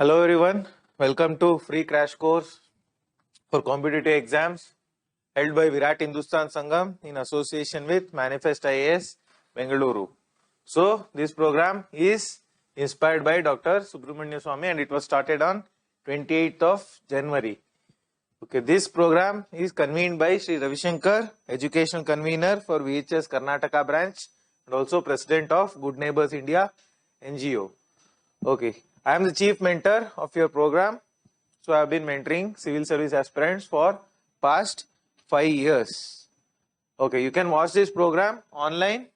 Hello everyone, welcome to free crash course for competitive exams held by Virat Hindustan Sangam in association with Manifesto IAS Bengaluru. So this program is inspired by Dr. Swamy and it was started on 28th of January. Okay, this program is convened by Sri Ravi Shankar, Education Convener for VHS Karnataka branch and also President of Good Neighbors India NGO. Okay, I am the chief mentor of your program. So I have been mentoring civil service aspirants for past 5 years. Okay, you can watch this program online.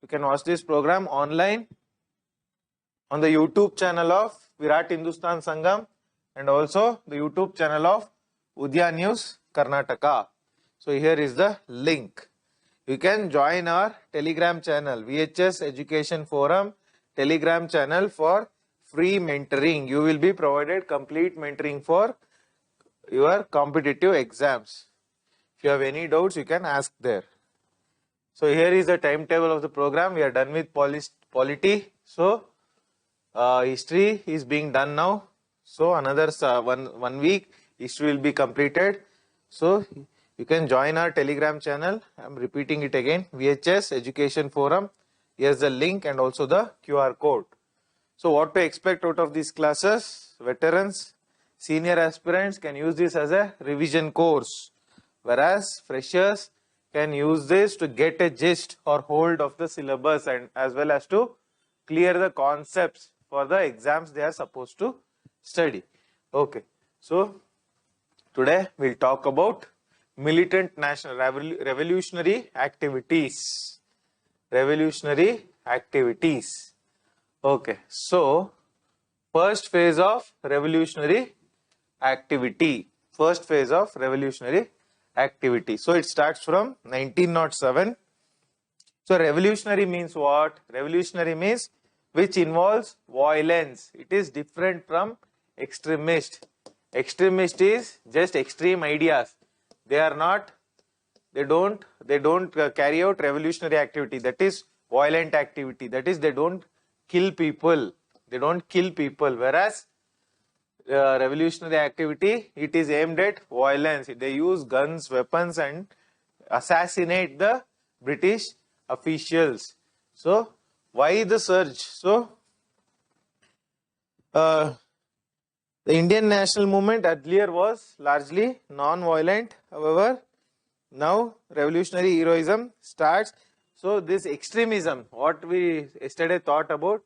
You can watch this program online on the YouTube channel of Virat Hindustan Sangam and also the YouTube channel of Udaya News Karnataka. So here is the link. You can join our Telegram channel, VHS Education Forum Telegram channel for free mentoring. You will be provided complete mentoring for your competitive exams. If you have any doubts, you can ask there. So here is the timetable of the program. We are done with polity. So history is being done now. So another one week, history will be completed. So you can join our Telegram channel. I am repeating it again. VHS Education Forum. Here's the link and also the QR code. So what to expect out of these classes? Veterans, senior aspirants can use this as a revision course, whereas freshers can use this to get a gist or hold of the syllabus and as well as to clear the concepts for the exams they are supposed to study. Okay, so today we'll talk about militant national revolutionary activities. Revolutionary activities. Okay, so first phase of revolutionary activity. First phase of revolutionary activity. So it starts from 1907. So revolutionary means what? Revolutionary means which involves violence. It is different from extremist. Extremist is just extreme ideas. They are not. They don't carry out revolutionary activity. That is violent activity. That is they don't kill people. They don't kill people. Whereas revolutionary activity, it is aimed at violence. They use guns, weapons and assassinate the British officials. So why the surge? So the Indian national movement earlier was largely non-violent. However, now revolutionary heroism starts. So this extremism, what we yesterday thought about,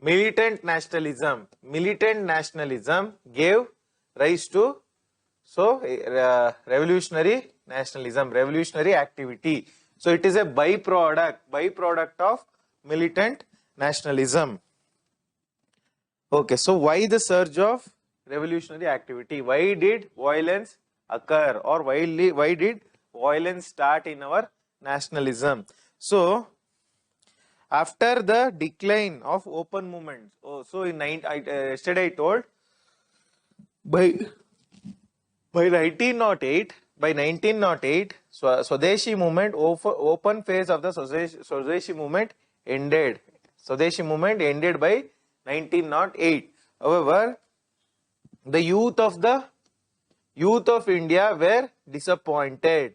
militant nationalism gave rise to revolutionary nationalism, revolutionary activity. So it is a byproduct of militant nationalism. Okay, so why the surge of revolutionary activity? Why did violence occur or why did violence start in our nationalism? So after the decline of open movements, so in yesterday I told by 1908 Swadeshi movement, open phase of the Swadeshi movement ended. Swadeshi movement ended by 1908. However, the youth of India were disappointed.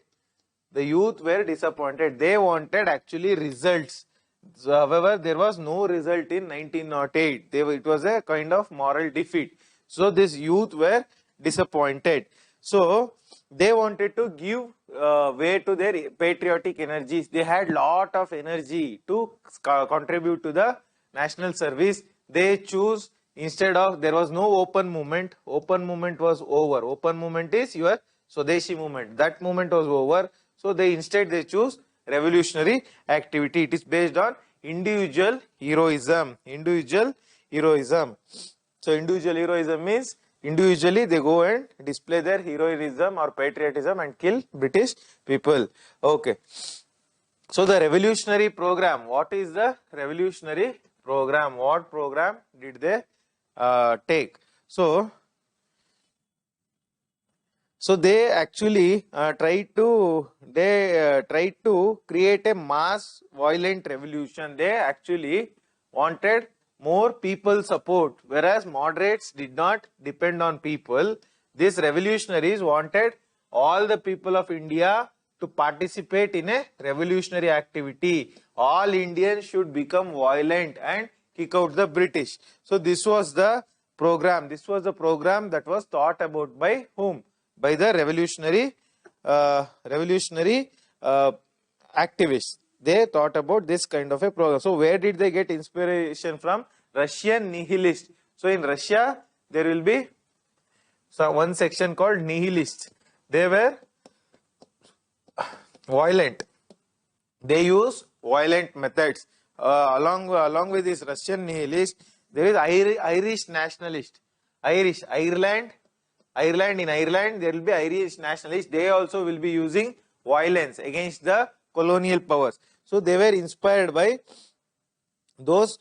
The youth were disappointed. They wanted actually results. So, however, there was no result in 1908. It was a kind of moral defeat. So this youth were disappointed. So they wanted to give way to their patriotic energies. They had lot of energy to contribute to the national service. They choose, instead of, there was no open movement. Open movement was over. Open movement is your Swadeshi movement. That movement was over. So instead they choose revolutionary activity. It is based on individual heroism. Individual heroism. So individual heroism means individually they go and display their heroism or patriotism and kill British people. Okay. So the revolutionary program. What is the revolutionary program? What program did they take? So they actually tried to create a mass violent revolution. They actually wanted more people support, whereas moderates did not depend on people. These revolutionaries wanted all the people of India to participate in a revolutionary activity. All Indians should become violent and kick out the British. So this was the program. This was the program that was thought about by whom? By the revolutionary activists. They thought about this kind of a program. So where did they get inspiration from? Russian nihilists. So in Russia, there will be one section called nihilists. They were violent. They use violent methods. Along with this Russian nihilist, there is Irish nationalist. Ireland, in Ireland, there will be Irish nationalists. They also will be using violence against the colonial powers. So they were inspired by those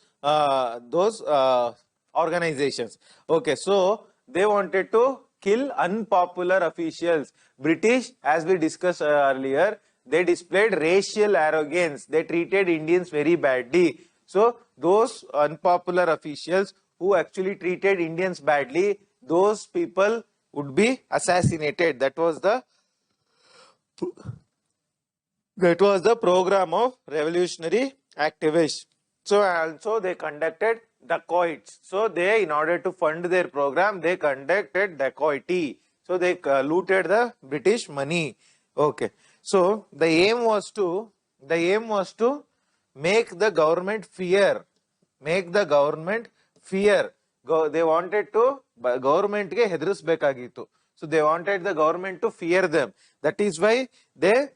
organizations. Okay, so they wanted to kill unpopular officials. British, as we discussed earlier, they displayed racial arrogance. They treated Indians very badly. So those unpopular officials who actually treated Indians badly, those people would be assassinated. That was the program of revolutionary activists. So also they conducted dacoits. So they, in order to fund their program, they conducted dacoity. So they looted the British money. Okay. So the aim was to make the government fear. Make the government fear. They wanted to government ge hedrisbekagitu. So they wanted the government to fear them. That is why they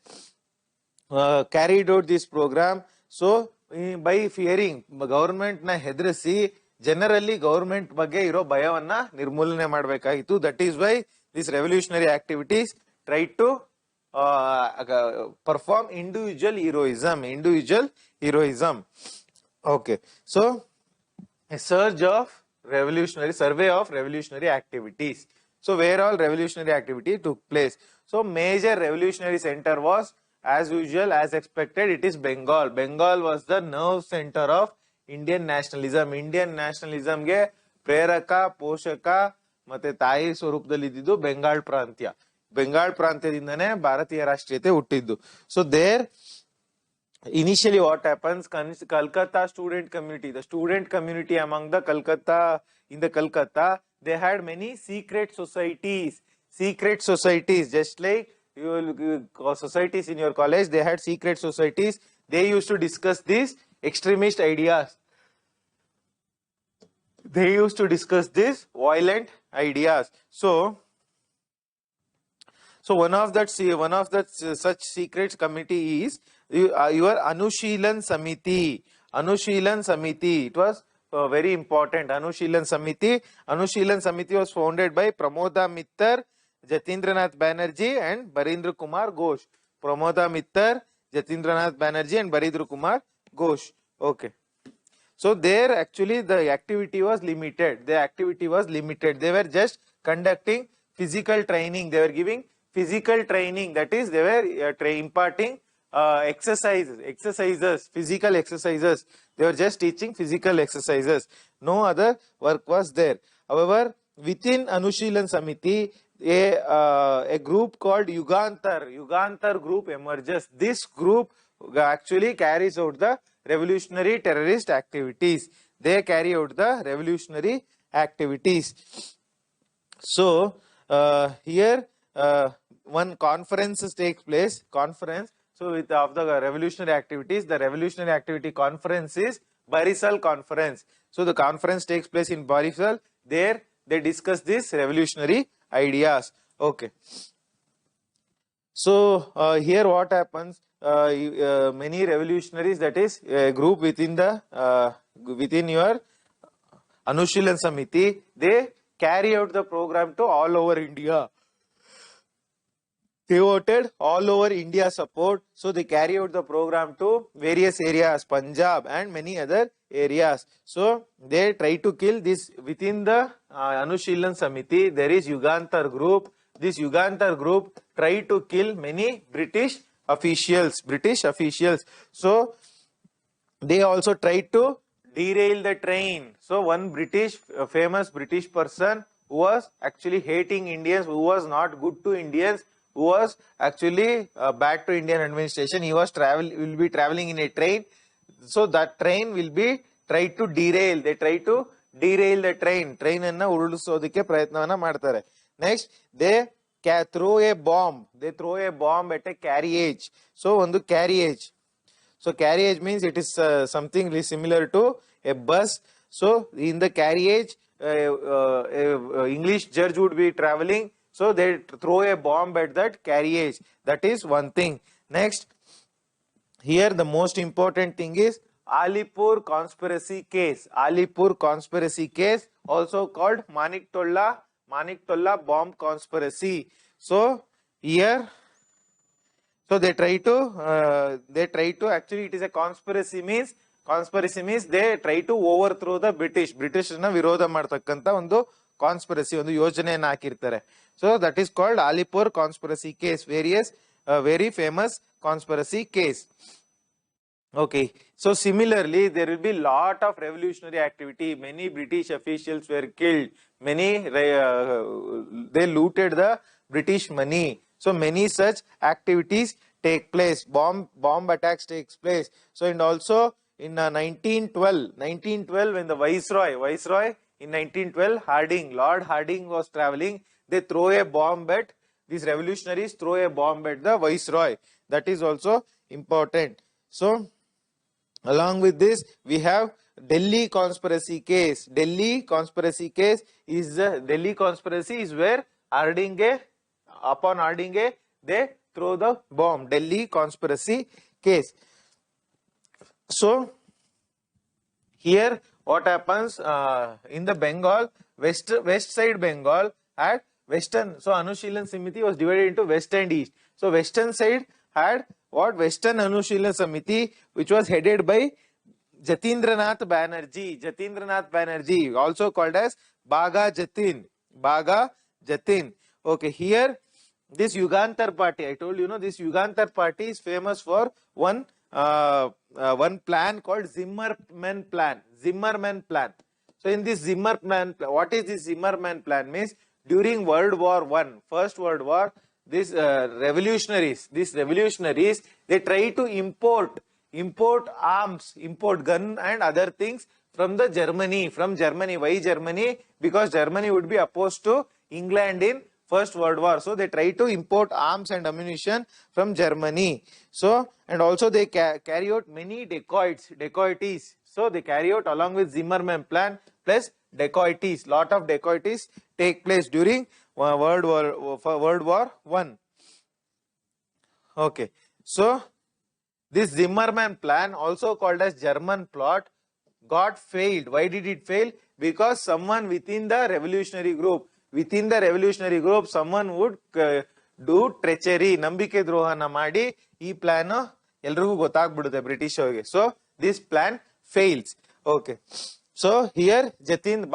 carried out this program. So by fearing government na ಹೆದರಿಸಿ generally government ಬಗ್ಗೆ ಇರೋ ಭಯವನ್ನ ನಿರ್ಮೂಲನೆ ಮಾಡಬೇಕಾಗಿತ್ತು. That is why these revolutionary activities tried to perform individual heroism. Okay, so a survey of revolutionary activities. So where all revolutionary activity took place? So major revolutionary center was, as usual, as expected, it is Bengal. Bengal was the nerve center of Indian nationalism. Indian nationalism ge preraka, poshaka, ಮತ್ತೆ ತಾಯಿ ಸ್ವರೂಪದಲ್ಲಿ ಇದ್ದಿದ್ದು ಬೆಂಗಾಲ್ ಪ್ರಾಂತ್ಯ. ಬೆಂಗಾಲ್ ಪ್ರಾಂತ್ಯದಿಂದನೇ ಭಾರತೀಯ ರಾಷ್ಟ್ರೀಯತೆ ಹುಟ್ಟಿದ್ದು. So there initially what happens, Calcutta student community, the student community among the Calcutta, they had many secret societies, just like societies in your college. They had secret societies. They used to discuss these extremist ideas. They used to discuss these violent ideas. So one of that such secret committee is your Anushilan Samiti. It was very important. Anushilan Samiti was founded by Pramoda Mittar, Jatindranath Banerjee and Barindra Kumar Ghosh. Pramoda Mittar, Jatindranath Banerjee and Barindra Kumar Ghosh. Okay. So there actually the activity was limited. They were just conducting physical training. They were giving physical training. That is, they were imparting exercises, physical exercises. They were just teaching physical exercises. No other work was there. However, within Anushilan Samiti, a group called Yugantar group emerges. This group actually carries out the revolutionary terrorist activities. They carry out the revolutionary activities. So here one conference takes place. So with of the revolutionary activities, the revolutionary activity conference is Barisal Conference. So the conference takes place in Barisal. There they discuss these revolutionary ideas. Okay. So here what happens? Many revolutionaries, that is a group within your Anushilan Samiti, they carry out the program to all over India. They voted all over India support. So they carry out the program to various areas, Punjab and many other areas. So they try to kill this within the Anushilan Samiti. There is Yugantar group. This Yugantar group tried to kill many British officials. So they also tried to derail the train. So one famous British person who was actually hating Indians, who was not good to Indians, who was actually bad to Indian administration. He will be traveling in a train. So that train will be tried to derail. They try to derail the train. Train anna urudisodike prayatnavana ಮಾಡ್ತಾರೆ. Next, they throw a bomb. They throw a bomb at a carriage. So ಒಂದು carriage. So carriage means it is something similar to a bus. So in the carriage, English judge would be traveling. So they throw a bomb at that carriage. That is one thing. Next, here the most important thing is Alipur conspiracy case. Alipur conspiracy case, also called Maniktolla bomb conspiracy. So here, so they try to actually, it is a conspiracy means they try to overthrow the British na virodha ಮಾಡ್ತಕ್ಕಂತ ಒಂದು conspiracy ಒಂದು ಯೋಜನೆಯನ್ನು ಹಾಕಿರ್ತಾರೆ. So that is called Alipur conspiracy case, very famous conspiracy case. Okay, so similarly there will be lot of revolutionary activity. Many British officials were killed, many they looted the British money. So many such activities take place, bomb attacks takes place. So and also in 1912 when the viceroy in 1912 Lord Harding was traveling, they throw a bomb at, these revolutionaries throw a bomb at the viceroy. That is also important. So along with this, we have Delhi conspiracy case. Delhi conspiracy case is where upon Harding they throw the bomb. Delhi conspiracy case. So here what happens in the Bengal, west side Bengal had western. So Anushilan Samiti was divided into west and east. So western side had what? Western Anushilan Samiti, which was headed by Jatindranath Banerjee, also called as Baga Jatin. Okay, here this Yugantar party, I told you, this Yugantar party is famous for one plan called Zimmerman plan. So in this Zimmerman plan, what is this Zimmerman plan? Means during World War I, First World War, these revolutionaries, they try to import arms, import gun and other things from Germany. Why Germany? Because Germany would be opposed to England in First World War. So they try to import arms and ammunition from Germany. So, and also they carry out many dacoities. So they carry out along with Zimmerman plan plus dacoities. Lot of dacoities take place during World War I. Okay, so this Zimmerman plan, also called as German plot, got failed. Why did it fail? Because someone within the revolutionary group, someone would do treachery, ನಂಬಿಕೆ ದ್ರೋಹನ ಮಾಡಿ ಈ plan ಎಲ್ರಿಗೂ ಗೊತ್ತಾಗ್ಬಿಡುತ್ತೆ British ಅವರಿಗೆ. So this plan fails. Okay, so here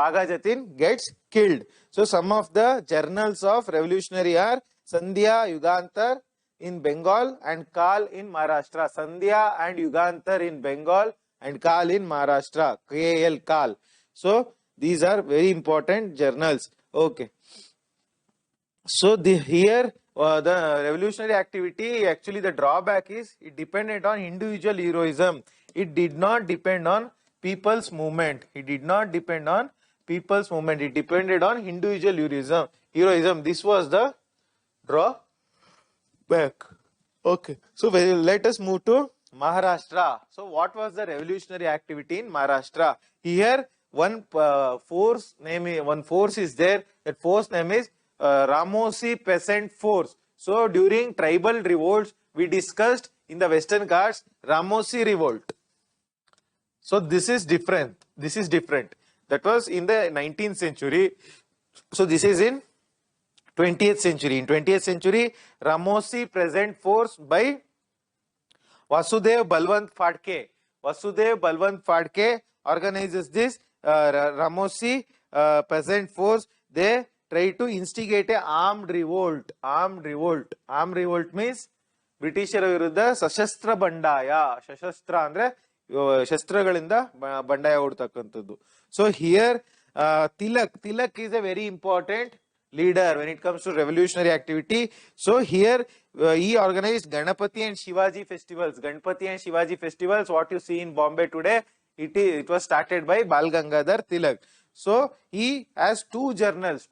Baga Jatin gets killed. So some of the journals of revolutionary are Sandhya, Yugantar in Bengal and Kal in Maharashtra. Sandhya and Yugantar in Bengal and Kal in Maharashtra. Kal. So these are very important journals. Okay, so here the revolutionary activity, actually the drawback is it depended on individual heroism. It did not depend on people's movement. It depended on individual heroism. This was the drawback. Okay, so let us move to Maharashtra. So what was the revolutionary activity in Maharashtra? Here one force is there. That force name is Ramosi Peasant Force. So during tribal revolts, we discussed in the Western Ghats Ramosi revolt. So this is different. That was in the 19th century. So this is in 20th century. In 20th century, Ramosi Peasant Force by Vasudev Balwant Phadke organizes this Ramosi Peasant Force. They try to instigate a armed revolt. Armed revolt means ಬ್ರಿಟಿಷರ ವಿರುದ್ಧ ಸಶಸ್ತ್ರ ಬಂಡಾಯ. ಸಶಸ್ತ್ರ ಅಂದ್ರೆ ಶಸ್ತ್ರಗಳಿಂದ ಬಂಡಾಯ ಹೂಡ್ತಕ್ಕಂಥದ್ದು. So here Tilak is a very important leader when it comes to revolutionary activity. So here he organized Ganapati and Shivaji festivals. Ganpati and Shivaji festivals, what you see in Bombay today, it was started by Bal Gangadhar Tilak. So he has two journals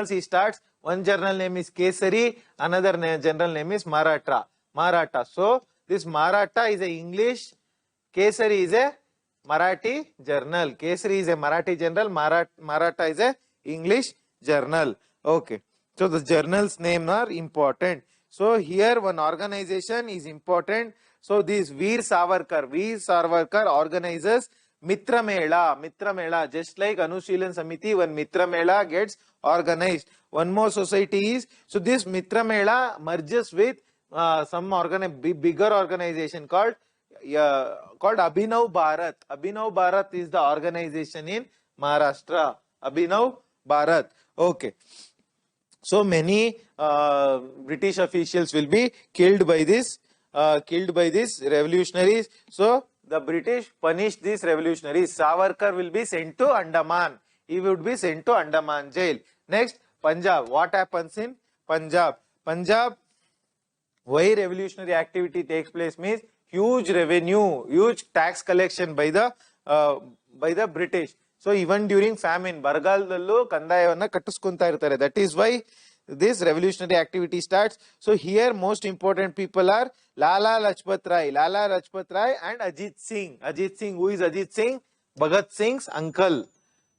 he starts. One journal name is Kesari, another journal name is Maratha. So this Maratha is a English, Kesari is a Marathi journal. Kesari is a Marathi journal, Maratha is a English journal. Okay. So the journals name are important. So here one organization is important. So this Veer Savarkar organizes Mitra Mela, just like Anushilan Samiti, when Mitra Mela gets organized. One more society is, so this Mitra Mela merges with some bigger organization called Abhinav Bharat. Abhinav Bharat is the organization in Maharashtra. Abhinav Bharat. Okay. So many British officials will be killed by this revolutionaries. So the British punished these revolutionaries. Savarkar will be sent to Andaman. He would be sent to Andaman jail. Next, Punjab. What happens in Punjab? Why revolutionary activity takes place means huge revenue, huge tax collection by the British. So even during famine, ಬರಗಾಲದಲ್ಲೂ ಕಂದಾಯವನ್ನ ಕಟ್ಟಿಸ್ಕೊಂತಾ ಇರ್ತಾರೆ. That is why this revolutionary activity starts. So here most important people are Lala Lajpat Rai and Ajit Singh. Who is Ajit Singh? Bhagat Singh's uncle.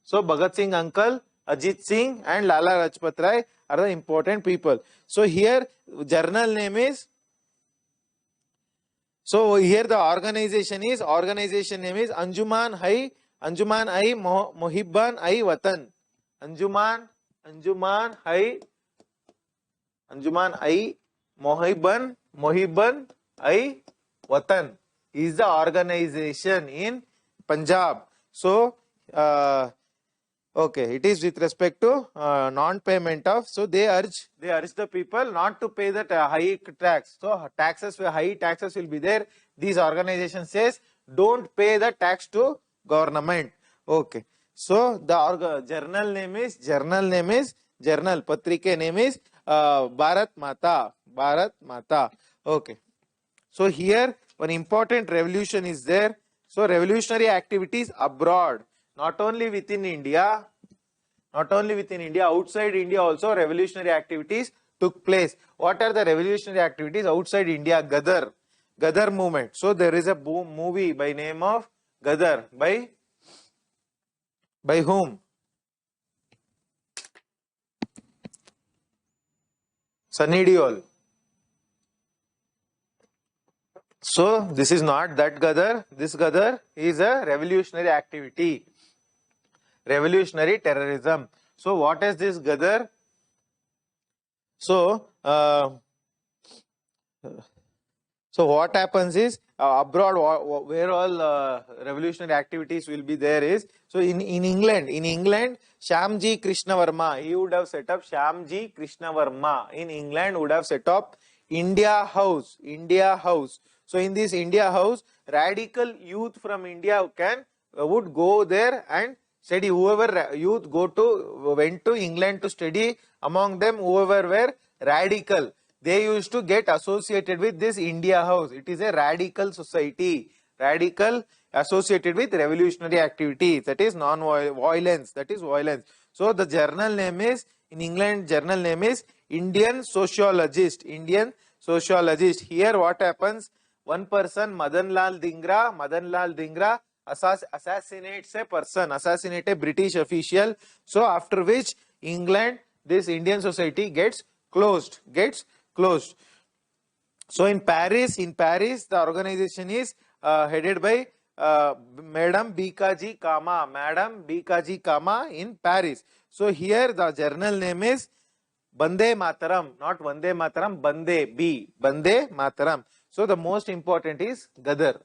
So Bhagat Singh uncle, Ajit Singh and Lala Lajpat Rai are the important people. So here journal name is, so here the organization name is Anjuman I Mohibban I Watan. Anjuman I Mohibban I Watan is the organization in Punjab. So okay, it is with respect to non-payment of, so they urge the people not to pay that high tax. So high taxes will be there. These organization says don't pay the tax to government. Okay. So the journal patrika name is Bharat Mata. Okay. So here one important revolution is there. So revolutionary activities abroad, not only within India, outside India also revolutionary activities took place. What are the revolutionary activities outside India? Gadar movement. So there is a movie by name of Gadar by whom? Sunny Deol. So this is not that Gadar. This Gadar is a revolutionary activity. Revolutionary terrorism. So what is this Gadar? So what happens is abroad, where all revolutionary activities will be there is, so in England, Shyamji Krishnavarma, he would have set up Shyamji Krishnavarma in England would have set up India House. So in this India House, radical youth from India would go there and study. Whoever youth went to England to study, among them whoever were radical, they used to get associated with this India House. It is a radical society, associated with revolutionary activities. That is non-violence. So the journal name is, in England, journal name is Indian Sociologist. Here what happens? One person, Madan Lal Dhingra assassinates a British official. So after which England, this Indian society gets closed. So in Paris, the organization is headed by Madam Bikaji Kama in Paris. So here the journal name is Bande Mataram, not Vande Mataram, Bande Mataram. So the most important is Gadar.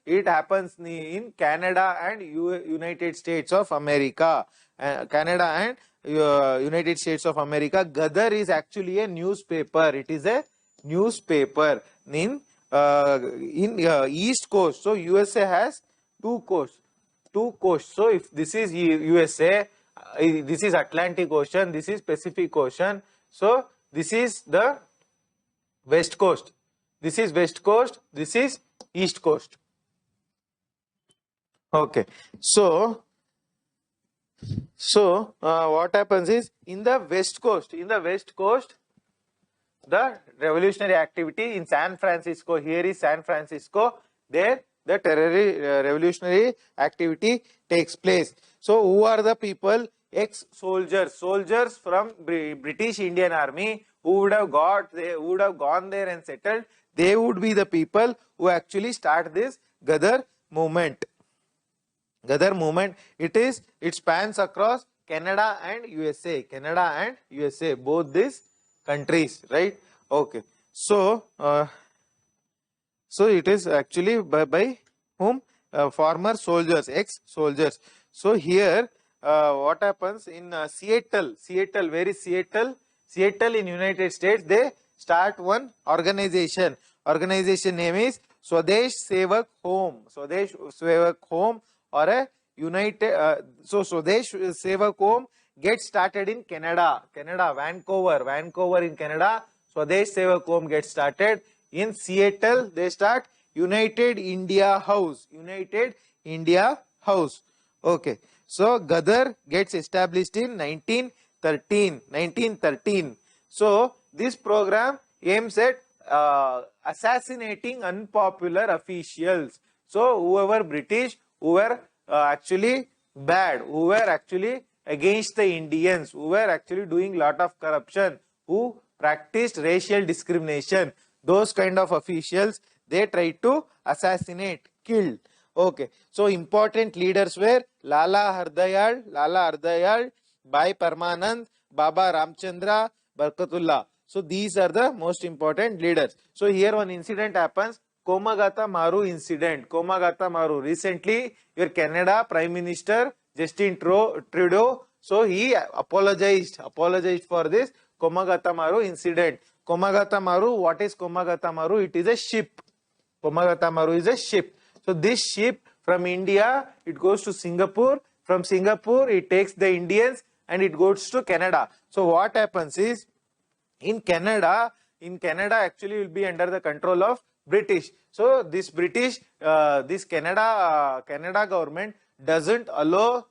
It happens in Canada and United States of America. Gadar is actually a newspaper. It is a newspaper in in East Coast. So USA has two coasts. So if this is USA, this is Atlantic Ocean, this is Pacific Ocean. So this is the West Coast. This is West Coast. This is East Coast. Okay. So what happens is in the West Coast, the revolutionary activity in San Francisco, here is San Francisco, there the revolutionary activity takes place. So who are the people? Soldiers from British Indian Army who would have gone there and settled. They would be the people who actually start this Ghadar movement. It spans across Canada and USA, both these countries, right? Okay. So it is actually by whom? Former soldiers, ex-soldiers. So here, what happens in Seattle, where is Seattle? Seattle in United States, they start one organization. Organization name is Swadesh Sevak Home, or a United, so Swadesh Sevak Home gets started in Canada, Vancouver in Canada. Swadesh Sevak Home gets started. In Seattle, they start United India House. Okay. So Ghadar gets established in 1913. So this program aims at assassinating unpopular officials. So whoever British, who were actually bad, who were actually against the Indians, who were actually doing lot of corruption, who practiced racial discrimination, those kind of officials, they tried to assassinate, kill. Okay. So important leaders were Lala Hardayal, Bhai Parmanand, Baba Ramchandra, Barkatullah. So these are the most important leaders. So here one incident happens, Komagata Maru incident. Recently, your Canada Prime Minister Justin Trudeau, so he apologized for this Komagata Maru incident. Komagata Maru, what is Komagata Maru? It is a ship. Komagata Maru is a ship. So this ship from India, it goes to Singapore. From Singapore, it takes the Indians and it goes to Canada. So what happens is, in Canada actually will be under the control of British. So this Canada government doesn't allow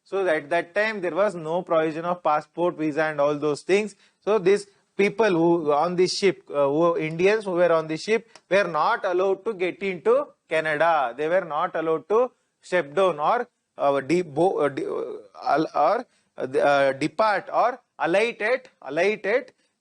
so at that time there was no provision of passport, visa and all those things. So these people who on the ship, Indians who were on the ship, were not allowed to get into Canada. They were not allowed to step down or depart or alight at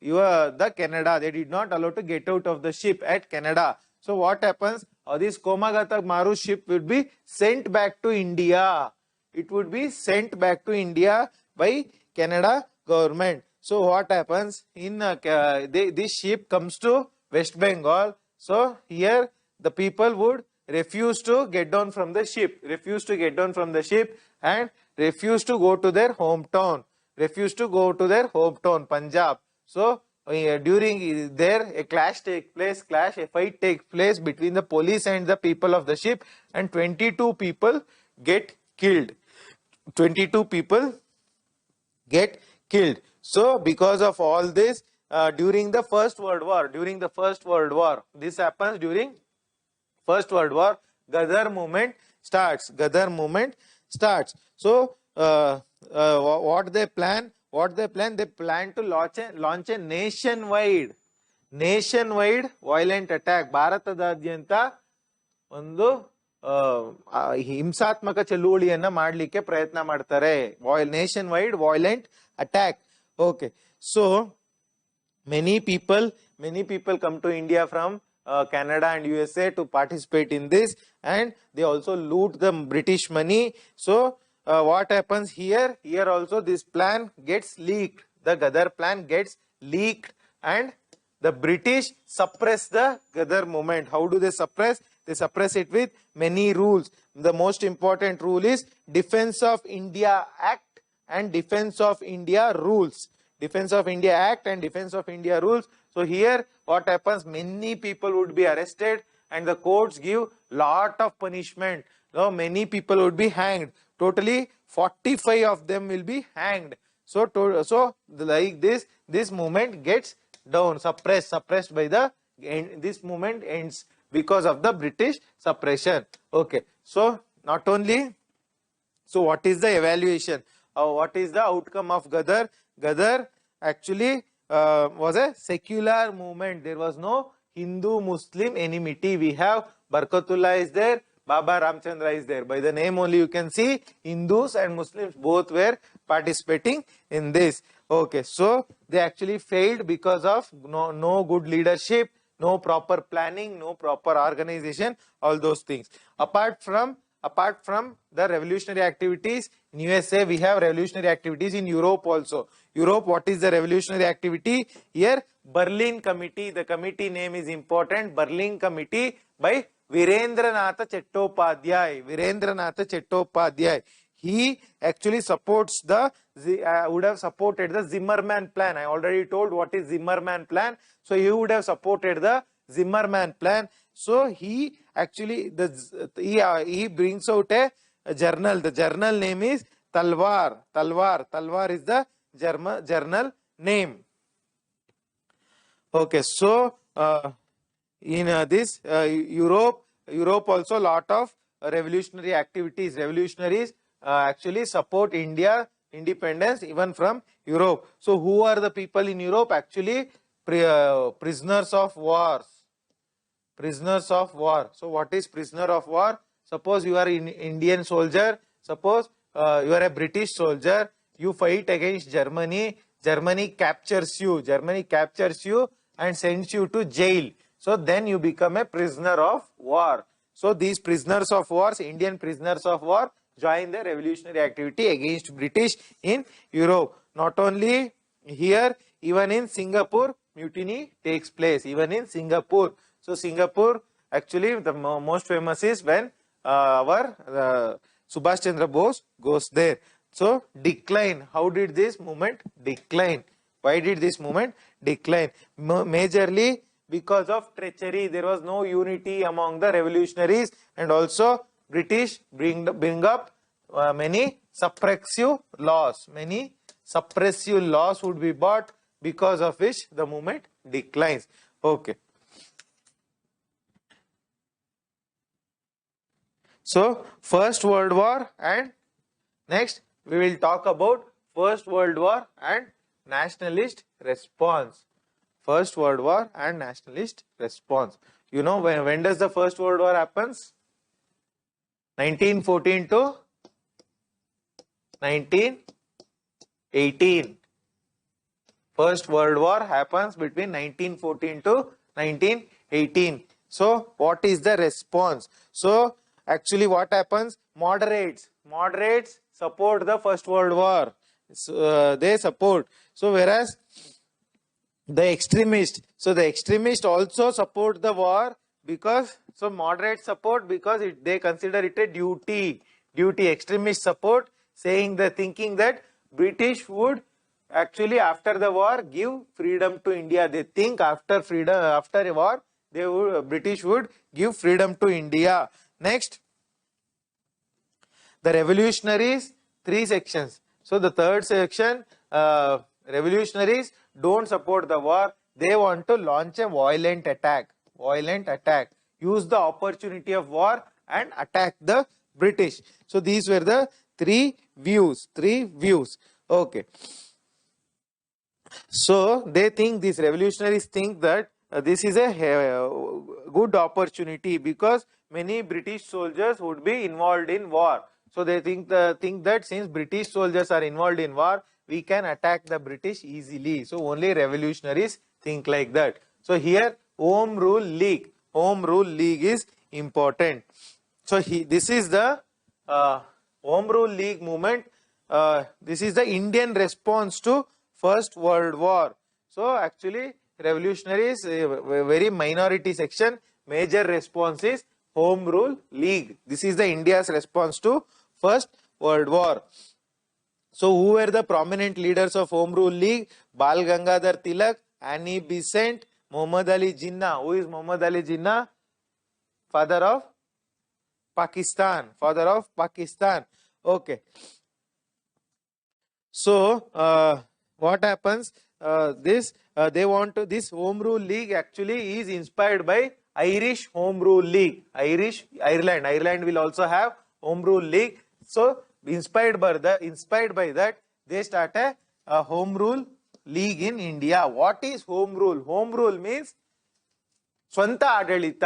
the Canada. They did not allow to get out of the ship at Canada. So what happens? This Komagata Maru ship would be sent back to India. It would be sent back to India by Canada government. So what happens? In this ship comes to West Bengal. So here the people would refuse to get down from the ship, and refuse to go to their hometown, Punjab. So during there a fight takes place between the police and the people of the ship, and 22 people get killed. So because of all this, during the First World War, this happens during First World War, Ghadar movement starts. So what they plan? They plan to launch a nationwide violent attack. ಭಾರತದಾದ್ಯಂತ ಒಂದು ಹಿಂಸಾತ್ಮಕ ಚಳುವಳಿಯನ್ನ ಮಾಡಲಿಕ್ಕೆ ಪ್ರಯತ್ನ ಮಾಡ್ತಾರೆ. Nationwide violent attack. Okay. So many people come to India from Canada and USA to participate in this, and they also loot the British money. So what happens here? Here also this plan gets leaked. The Ghadar plan gets leaked, and the British suppress the Ghadar movement. How do they suppress? They suppress it with many rules. The most important rule is Defense of India Act and Defense of India rules. Defense of India Act and Defense of India rules. So here what happens, many people would be arrested and the courts give lot of punishment. So many people would be hanged. Totally 45 of them will be hanged. So like this movement gets down, suppressed by the end. This movement ends because of the British suppression. Okay, so not only, so what is the evaluation? What is the outcome of Ghadar? Ghadar actually was a secular movement. There was no Hindu-Muslim enmity. We have Barkatullah is there, Baba Ramchandra is there. By the name only you can see Hindus and Muslims both were participating in this. Okay, so they actually failed because of no good leadership, no proper planning, no proper organization, all those things. Apart from the revolutionary activities in USA, we have revolutionary activities in Europe also. Europe, what is the revolutionary activity? Here, Berlin Committee, the committee name is important, Berlin Committee by Virendranath Chattopadhyay. He actually supports would have supported the Zimmermann plan. I already told what is Zimmermann plan. So he would have supported the Zimmermann plan. So he actually, he brings out a journal. The journal name is Talwar. Talwar is the journal name. Okay, so in this Europe also lot of revolutionary activities. Revolutionaries actually support India independence even from Europe. So who are the people in Europe? Actually prisoners of wars. Prisoners of war. So what is prisoner of war? Suppose you are an Indian soldier. Suppose you are a British soldier. You fight against Germany. Germany captures you. And sends you to jail. So then you become a prisoner of war. So these prisoners of wars, Indian prisoners of war, join the revolutionary activity against British in Europe. Not only here, even in Singapore, mutiny takes place. Even in Singapore. So Singapore, actually the most famous is when our Subhash Chandra Bose goes there. So decline. How did this movement decline? Why did this movement decline? Majorly because of treachery. There was no unity among the revolutionaries, and also British bring up many suppressive laws. Many suppressive laws would be brought, because of which the movement declines. Okay. So First World War, and next we will talk about First World War and nationalist response. First World War and nationalist response. You know when does the First World War happens? 1914 to 1918. First World War happens between 1914 to 1918. So what is the response? So actually what happens? Moderates support the First World War. So, they support. So whereas the extremists also support the war, because so moderate support because they consider it a duty. Extremists support, thinking that British would actually after the war give freedom to India. They think after a war, British would give freedom to India. Next, the revolutionaries, 3 sections. So the third section, revolutionaries don't support the war. They want to launch a violent attack. Use the opportunity of war and attack the British. So these were the 3 views. Okay. So they think, these revolutionaries think that this is a good opportunity, because many British soldiers would be involved in war. So they think that since British soldiers are involved in war, we can attack the British easily. So only revolutionaries think like that. So here Home Rule League is important. So this is the Home Rule League movement. This is the Indian response to First World War. So actually revolutionaries, very minority section. Major response is Home Rule League. This is the India's response to First World War. So who were the prominent leaders of Home Rule League? Bal Gangadhar Tilak, Annie Besant, Muhammad Ali Jinnah. Who is Muhammad Ali Jinnah? Father of Pakistan. Father of Pakistan. Okay. So what happens? They want to, this Home Rule League actually is inspired by Irish Home Rule League. Ireland will also have Home Rule League. So inspired by that, they start a Home Rule League in India. What is Home Rule? Home Rule means ಸ್ವಂತ ಆಡಳಿತ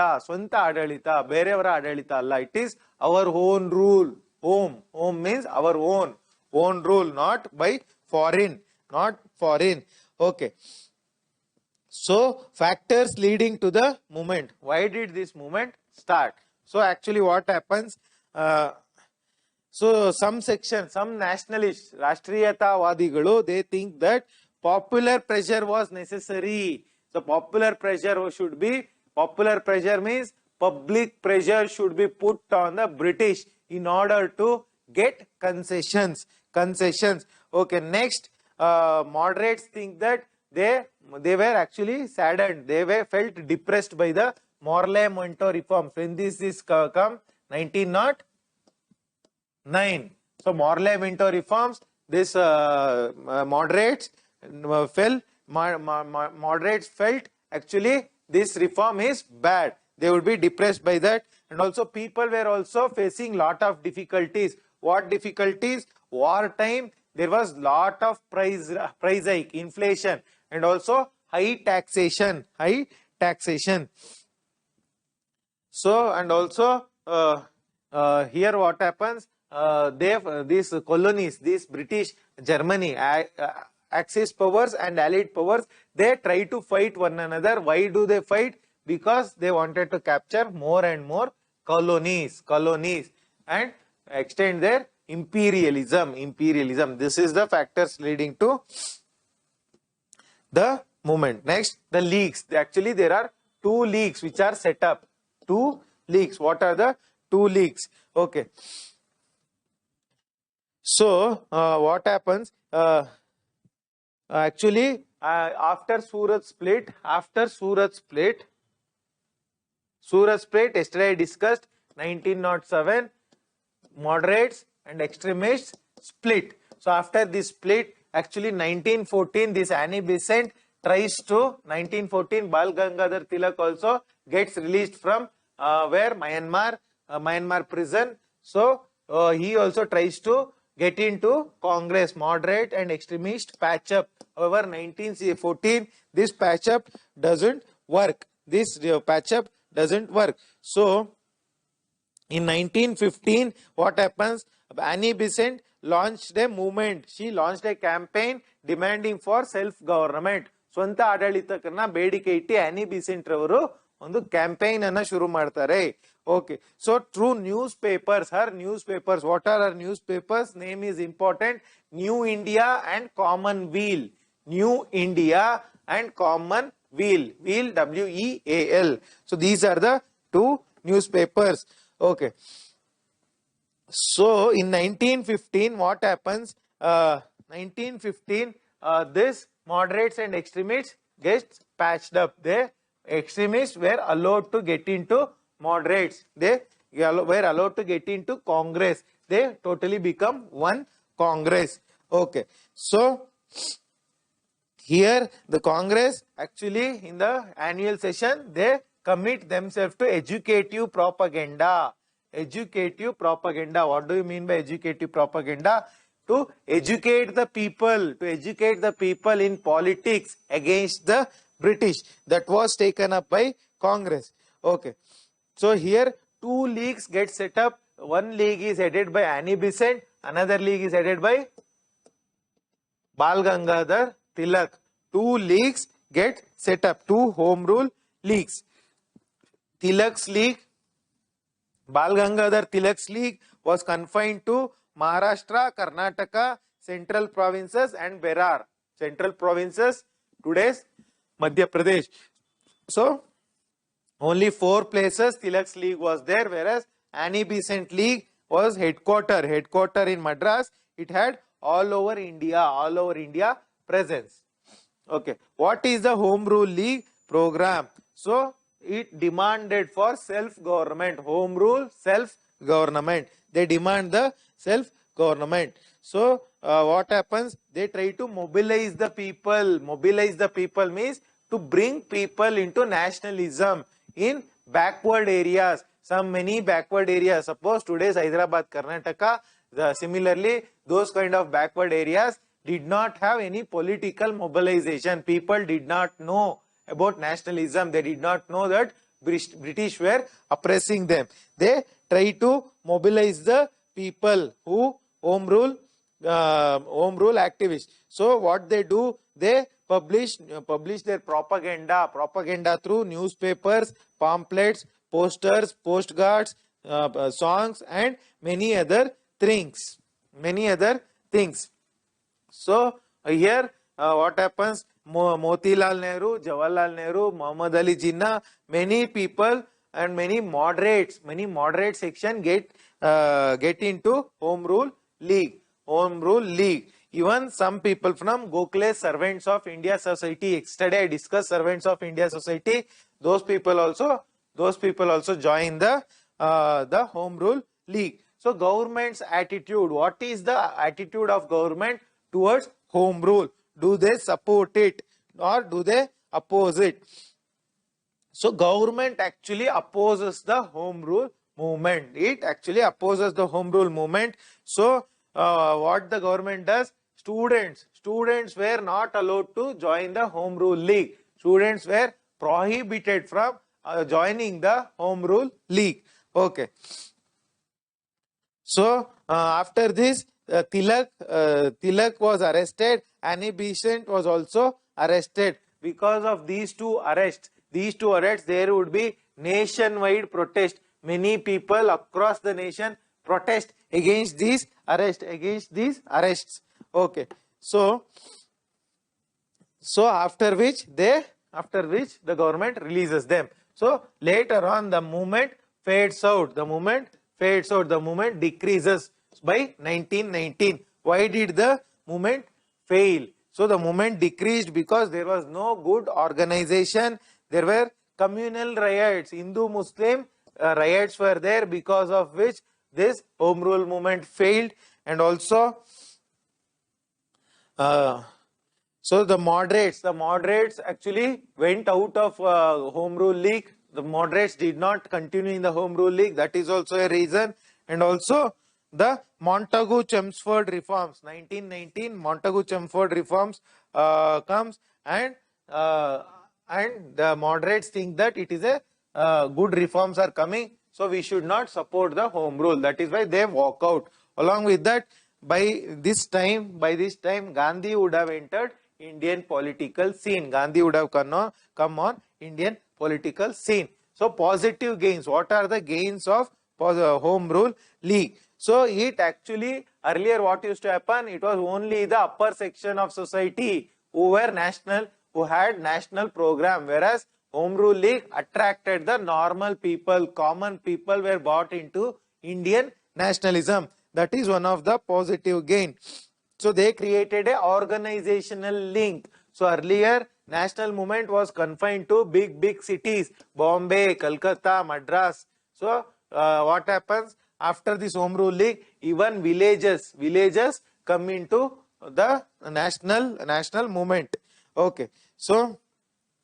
ಬೇರೆಯವರ ಆಡಳಿತ ಅಲ್ಲ. It is our own rule. Home means our own rule, not by foreign. Okay. So factors leading to the movement. Why did this movement start? So actually what happens, so some nationalists, ರಾಷ್ಟ್ರೀಯತಾವಾದಿಗಳು, they think that popular pressure was necessary. So popular pressure means public pressure should be put on the British in order to get concessions. Okay, next, moderates think that they were actually saddened. They were felt depressed by the Morley-Montagu reforms. When this come, 1909. So Morley-Montagu reforms, this moderates felt actually this reform is bad. They would be depressed by that, and also people were also facing lot of difficulties. What difficulties? Wartime, there was lot of price hike, inflation, and also high taxation. So and also here what happens, these colonies, these British Germany, Axis powers and allied powers, they try to fight one another. Why do they fight? Because they wanted to capture more and more colonies and extend their imperialism. This is the factors leading to the movement. Next, the leagues. Actually there are two leagues which are set up. Two leagues. What are the two leagues? Okay. So what happens, actually after Surat split, yesterday I discussed, 1907, moderates and extremists split. So after this split, actually 1914, this Annie Besant tries to, 1914, Bal Gangadhar Tilak also gets released from where Myanmar prison. So he also tries to get into Congress. Moderate and extremist patch up. However, 1914, this patch up doesn't work. So in 1915, what happens? Annie Besant launched a movement. She launched a campaign demanding for self-government. ಸ್ವಂತ ಆಡಳಿತಕ್ಕನ್ನ ಬೇಡಿಕೆ ಇಟ್ಟು ಆನಿ ಬಿಸೆಂಟ್ ರವರು ಒಂದು campaign ಅನ್ನ ಶುರು ಮಾಡ್ತಾರೆ. Okay, so through newspapers, her newspapers, what are her newspapers? Name is important. New India and Commonweal. New India and Commonweal. Wheel, W-E-A-L. So these are the two newspapers. Okay. So in 1915, what happens? 1915, this moderates and extremists gets patched up. The extremists were allowed to get into moderates. They were allowed to get into Congress. They totally become one Congress. Okay. So here the Congress actually in the annual session, they commit themselves to educative propaganda. What do you mean by educative propaganda? To educate the people in politics against the British. That was taken up by Congress. Okay. So here two leagues get set up. One league is headed by Annie Besant. Another league is headed by Bal Gangadhar Tilak. Two leagues get set up. Two home rule leagues. Tilak's league, Bal Gangadhar Tilak's league was confined to Maharashtra, Karnataka, Central Provinces and Berar. Central Provinces, today's Madhya Pradesh. So only 4 places Tilak's league was there, whereas Annie Besant league was headquarter in Madras. It had all over India presence. Okay. What is the Home Rule League program? So it demanded for self-government. Home rule, self-government. They demand the self-government. So what happens? They try to mobilize the people. Mobilize the people means to bring people into nationalism in backward areas. Some many backward areas. Suppose today's Hyderabad, Karnataka. Similarly, those kind of backward areas did not have any political mobilization. People did not know about nationalism. They did not know that British were oppressing them. They try to mobilize the people who home rule activists. So what they do, they publish their propaganda through newspapers, pamphlets, posters, postcards, songs, and many other things. So here what happens? Motilal Nehru, Jawaharlal Nehru, Muhammad Ali Jinnah, many people and many moderate section get into Home Rule League. Even some people from Gokhale Servants of India Society. Yesterday I discussed Servants of India Society. Those people also join the Home Rule League. So government's attitude. What is the attitude of government towards home rule? Do they support it or do they oppose it? So government actually opposes the home rule movement. It actually opposes the home rule movement. So what the government does? Students were not allowed to join the Home Rule League. Students were prohibited from joining the Home Rule League. Okay. So after this, Tilak was arrested. Annie Besant was also arrested. Because of these two arrests, there would be nationwide protest. Many people across the nation protest against these arrests. Okay. So after which the government releases them. So later on the movement fades out. The movement decreases by 1919. Why did the movement fail? So the movement decreased because there was no good organization. There were communal riots. Hindu-Muslim riots were there, because of which this home rule movement failed. And also so the moderates actually went out of Home Rule League. The moderates did not continue in the Home Rule League. That is also a reason. And also the Montagu-Chelmsford reforms, 1919 Montagu-Chelmsford reforms comes, and the moderates think that it is a good reforms are coming, so we should not support the home rule. That is why they walk out. Along with that, by this time Gandhi would have entered Indian political scene. Gandhi would have come on Indian political scene. So positive gains. What are the gains of Home Rule League? So it actually, earlier what used to happen, it was only the upper section of society who were national, who had national program, whereas Home Rule League attracted the normal people, common people were brought into Indian nationalism. That is one of the positive gain. So they created a organizational link. So earlier national movement was confined to big cities, Bombay, Calcutta, Madras. So what happens after this Home Rule League? Even villages come into the national movement. Okay. So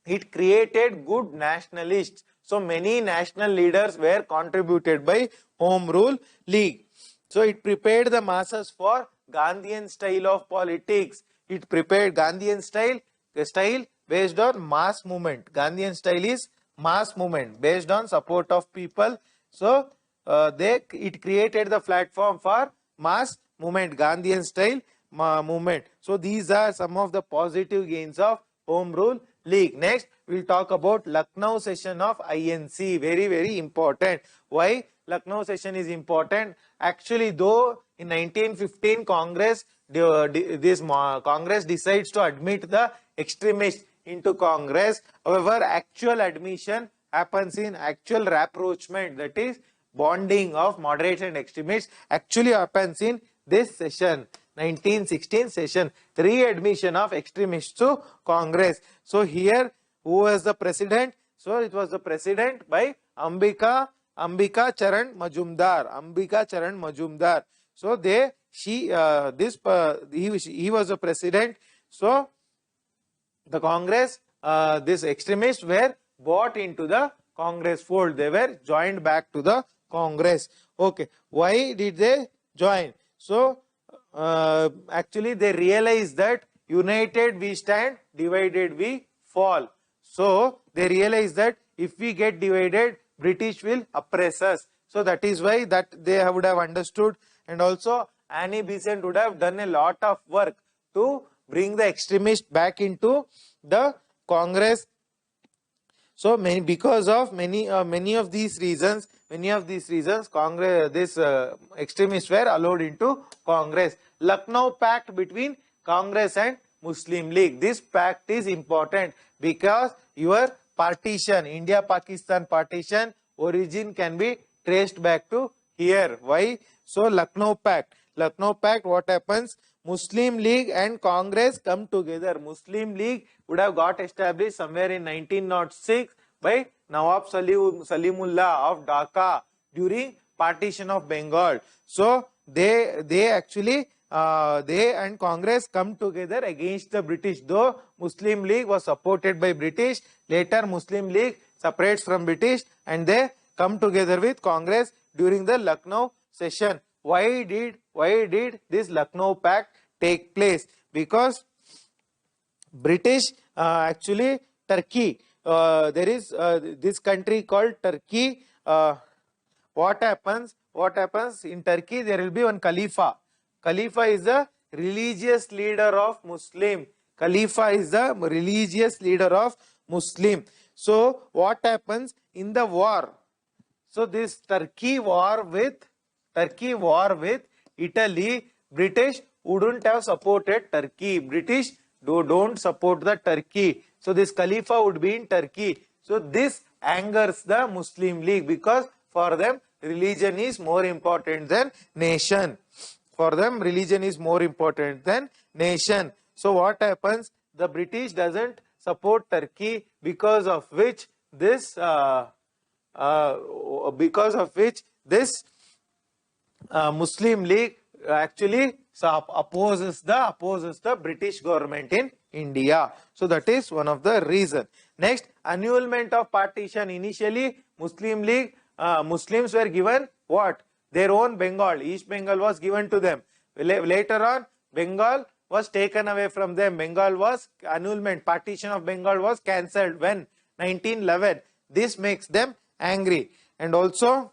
it created good nationalists. So many national leaders were contributed by Home Rule League. So it prepared the masses for Gandhian style of politics. It prepared Gandhian style, the style based on mass movement. Gandhian style is mass movement based on support of people. So it created the platform for mass movement, Gandhian style movement. So these are some of the positive gains of Home Rule League. Next, we'll talk about Lucknow Session of INC. Very important. Why Lucknow Session is important? Actually, though in 1915 Congress decides to admit the extremists into Congress. However, actual admission happens in actual rapprochement, that is bonding of moderates and extremists, actually happens in this session. 1916 session. Readmission of extremists to Congress. So here, who was the president? So it was the president by Ambika Charan Majumdar. So he was the president. So the Congress, these extremists were brought into the Congress fold. They were joined back to the Congress. Okay, why did they join? So actually they realized that united we stand, divided we fall. So they realized that if we get divided, British will oppress us. So that is why that they would have understood, and also Annie Besant would have done a lot of work to bring the extremists back into the Congress. So because of many of these reasons, Congress, this extremists were allowed into Congress. Lucknow Pact between Congress and Muslim League. This pact is important because your partition, India-Pakistan partition, origin can be traced back to here. Why? So Lucknow Pact. What happens? Muslim League and Congress come together. Muslim League would have got established somewhere in 1906 by Nawab Salimullah of Dhaka during partition of Bengal. So they actually they and Congress come together against the British. Though Muslim League was supported by British, later Muslim League separates from British and they come together with Congress during the Lucknow Session. Why did this Lucknow Pact take place? Because British actually Turkey, there is this country called Turkey. What happens in Turkey? There will be one Khalifa. Khalifa is the religious leader of Muslim. So what happens in the war? So this Turkey war with Italy, British wouldn't have supported Turkey. British don't support the Turkey. So this Khalifa would be in Turkey. So this angers the Muslim League because for them religion is more important than nation. So what happens? The British doesn't support Turkey, because of which this Muslim League actually opposes the British government in India. So that is one of the reasons. Next, annulment of partition. Initially, Muslim League Muslims were given what? Their own Bengal. East Bengal was given to them. Later on, Bengal was taken away from them. Bengal was annulment. Partition of Bengal was cancelled when 1911. This makes them angry, and also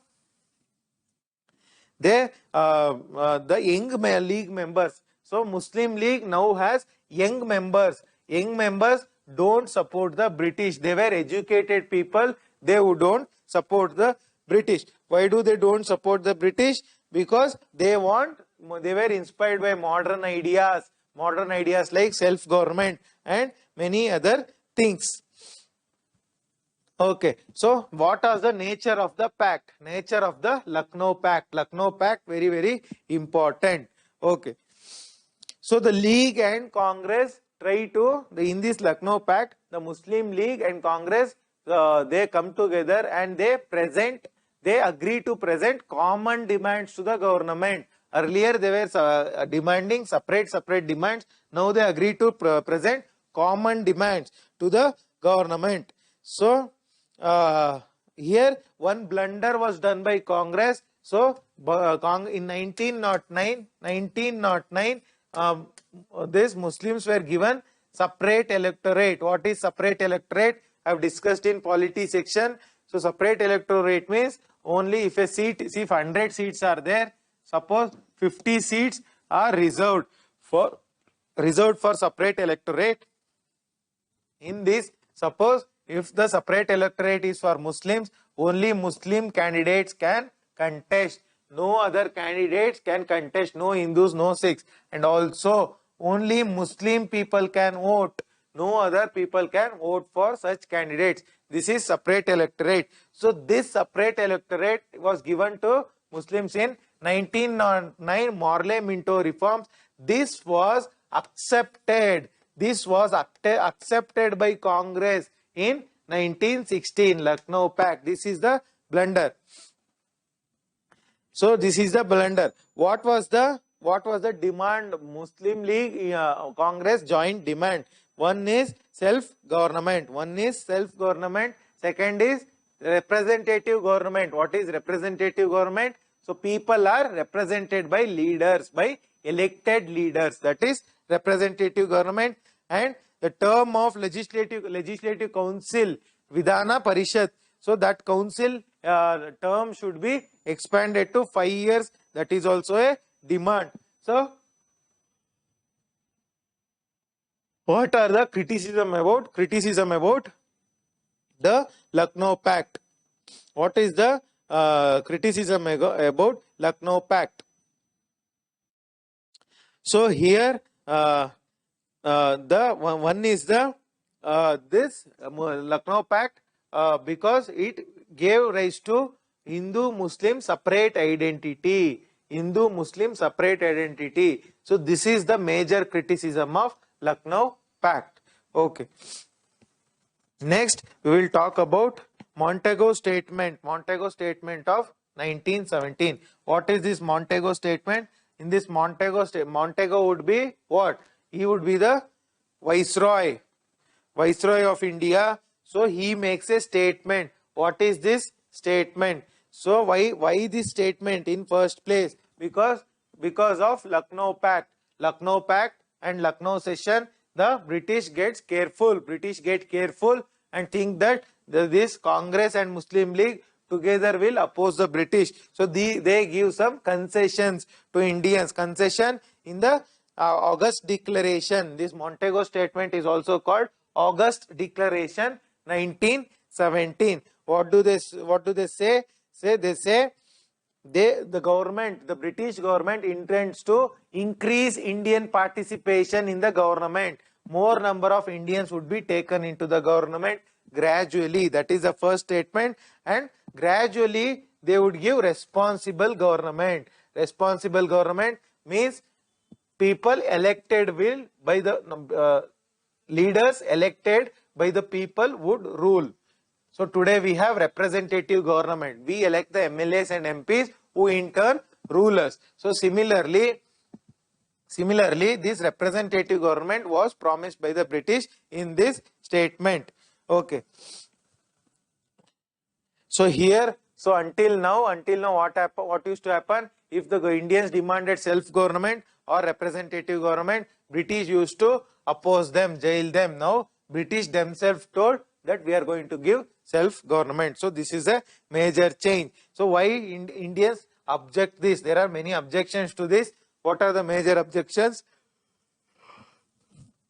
the young league members. So Muslim League now has young members. Young members don't support the British. They were educated people. They who don't support the British. Why do they don't support the British? Because they were inspired by modern ideas like self-government and many other things. Okay, so what was the nature of the pact? Nature of the Lucknow Pact. Lucknow Pact, very, very important. Okay, so the League and Congress try to, in this Lucknow Pact, the Muslim League and Congress, they come together and they agree to present common demands to the government. Earlier they were demanding separate demands. Now they agree to present common demands to the government. So here one blunder was done by Congress. So in 1909, these Muslims were given separate electorate. What is separate electorate? I have discussed in polity section. So separate electorate means only if a seat, see if 100 seats are there, suppose 50 seats are reserved for separate electorate. In this, suppose if the separate electorate is for Muslims, only Muslim candidates can contest. No other candidates can contest. No Hindus, no Sikhs. And also only Muslim people can vote. No other people can vote for such candidates. This is separate electorate. So this separate electorate was given to Muslims in 1909 Morley-Minto reforms. This was accepted. This was accepted by Congress in 1916, Lucknow Pact. This is the blunder. So this is the blunder. What was the demand? Muslim League Congress joint demand. One is self-government. Second is representative government. What is representative government? So people are represented by leaders, by elected leaders. That is representative government. And the term of legislative council, Vidhana Parishad. So that council term should be expanded to 5 years. That is also a demand. So what are the criticism about the Lucknow Pact? What is the criticism about Lucknow Pact? So here the one is the this Lucknow Pact because it gave rise to Hindu-Muslim separate identity. So this is the major criticism of Lucknow Pact. Okay. Next, we will talk about Montego Statement of 1917. What is this Montego Statement? In this Montego would be what? He would be the Viceroy of India. So he makes a statement. What is this statement? So why this statement in first place? Because of Lucknow Pact and Lucknow Session, the British get careful and think that this Congress and Muslim League together will oppose the British. So they give some concessions to Indians. Concession in the August Declaration. This Montego Statement is also called August Declaration 1917. What do they say? They say the British government intends to increase Indian participation in the government. More number of Indians would be taken into the government gradually. That is the first statement. And gradually they would give responsible government. Responsible government means people elected by the leaders elected by the people would rule. So today we have representative government. We elect the MLAs and MPs who in turn rule us. So similarly, this representative government was promised by the British in this statement. Okay. So here, until now what used to happen? If the Indians demanded self-government or representative government, British used to oppose them, jail them. Now British themselves told that we are going to give self-government. So this is a major change. So why Indians object this? There are many objections to this. What are the major objections?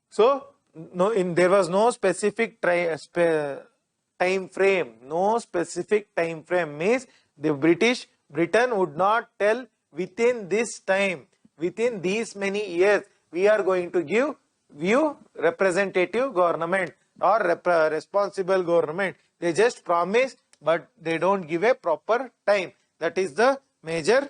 So there was no specific time frame. No specific time frame means the Britain would not tell within this time, within these many years, we are going to give you representative government or responsible government. They just promise, but they don't give a proper time. That is the major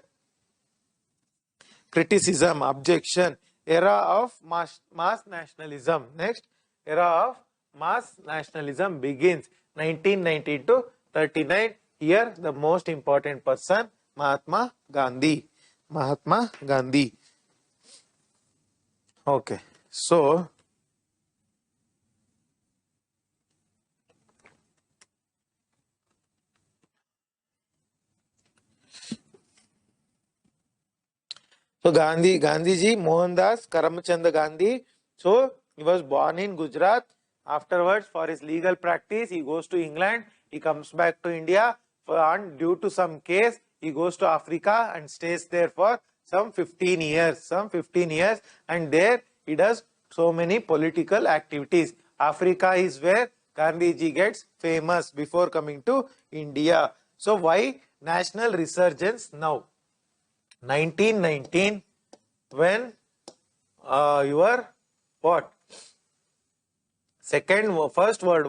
criticism, objection. Era of mass nationalism. Next, era of mass nationalism begins 1919 to 39. Here the most important person, Mahatma Gandhi. Okay, so Gandhiji, Mohandas Karamchand Gandhi. So he was born in Gujarat. Afterwards, for his legal practice, he goes to England. He comes back to India, and due to some case, he goes to Africa and stays there for some 15 years. And there he does so many political activities. Africa is where Gandhiji gets famous before coming to India. So why national resurgence now? 1919, when First World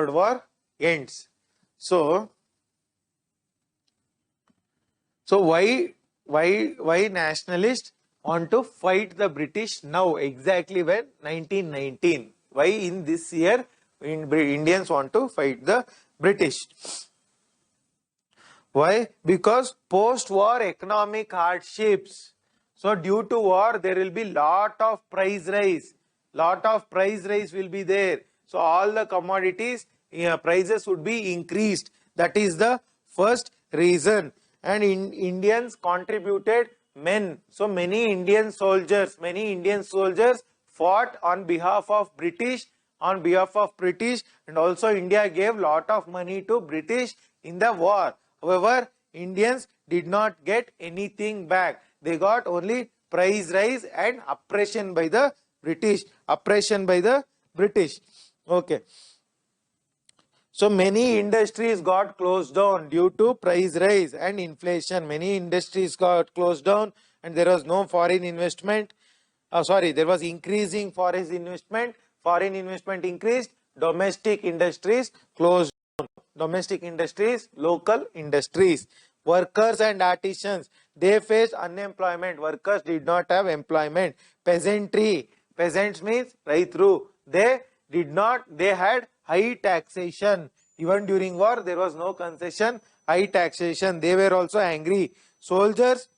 War ends. So So why nationalists want to fight the British now, exactly when 1919? Why in this year Indians want to fight the British? Why? Because post-war economic hardships. So due to war, there will be lot of price rise. Lot of price rise will be there. So all the commodities prices would be increased. That is the first reason. And Indians contributed men. So many Indian soldiers fought on behalf of British, and also India gave lot of money to British in the war. However, Indians did not get anything back. They got only price rise and oppression by the British. Okay. So many industries got closed down due to price rise and inflation. Many industries got closed down and there was no foreign investment. There was increasing foreign investment. Foreign investment increased. Domestic industries closed. Domestic industries, local industries. Workers and artisans, they faced unemployment. Workers did not have employment. Peasantry, peasants means Raitru, they had high taxation. Even during war, there was no concession, high taxation. They were also angry. Soldiers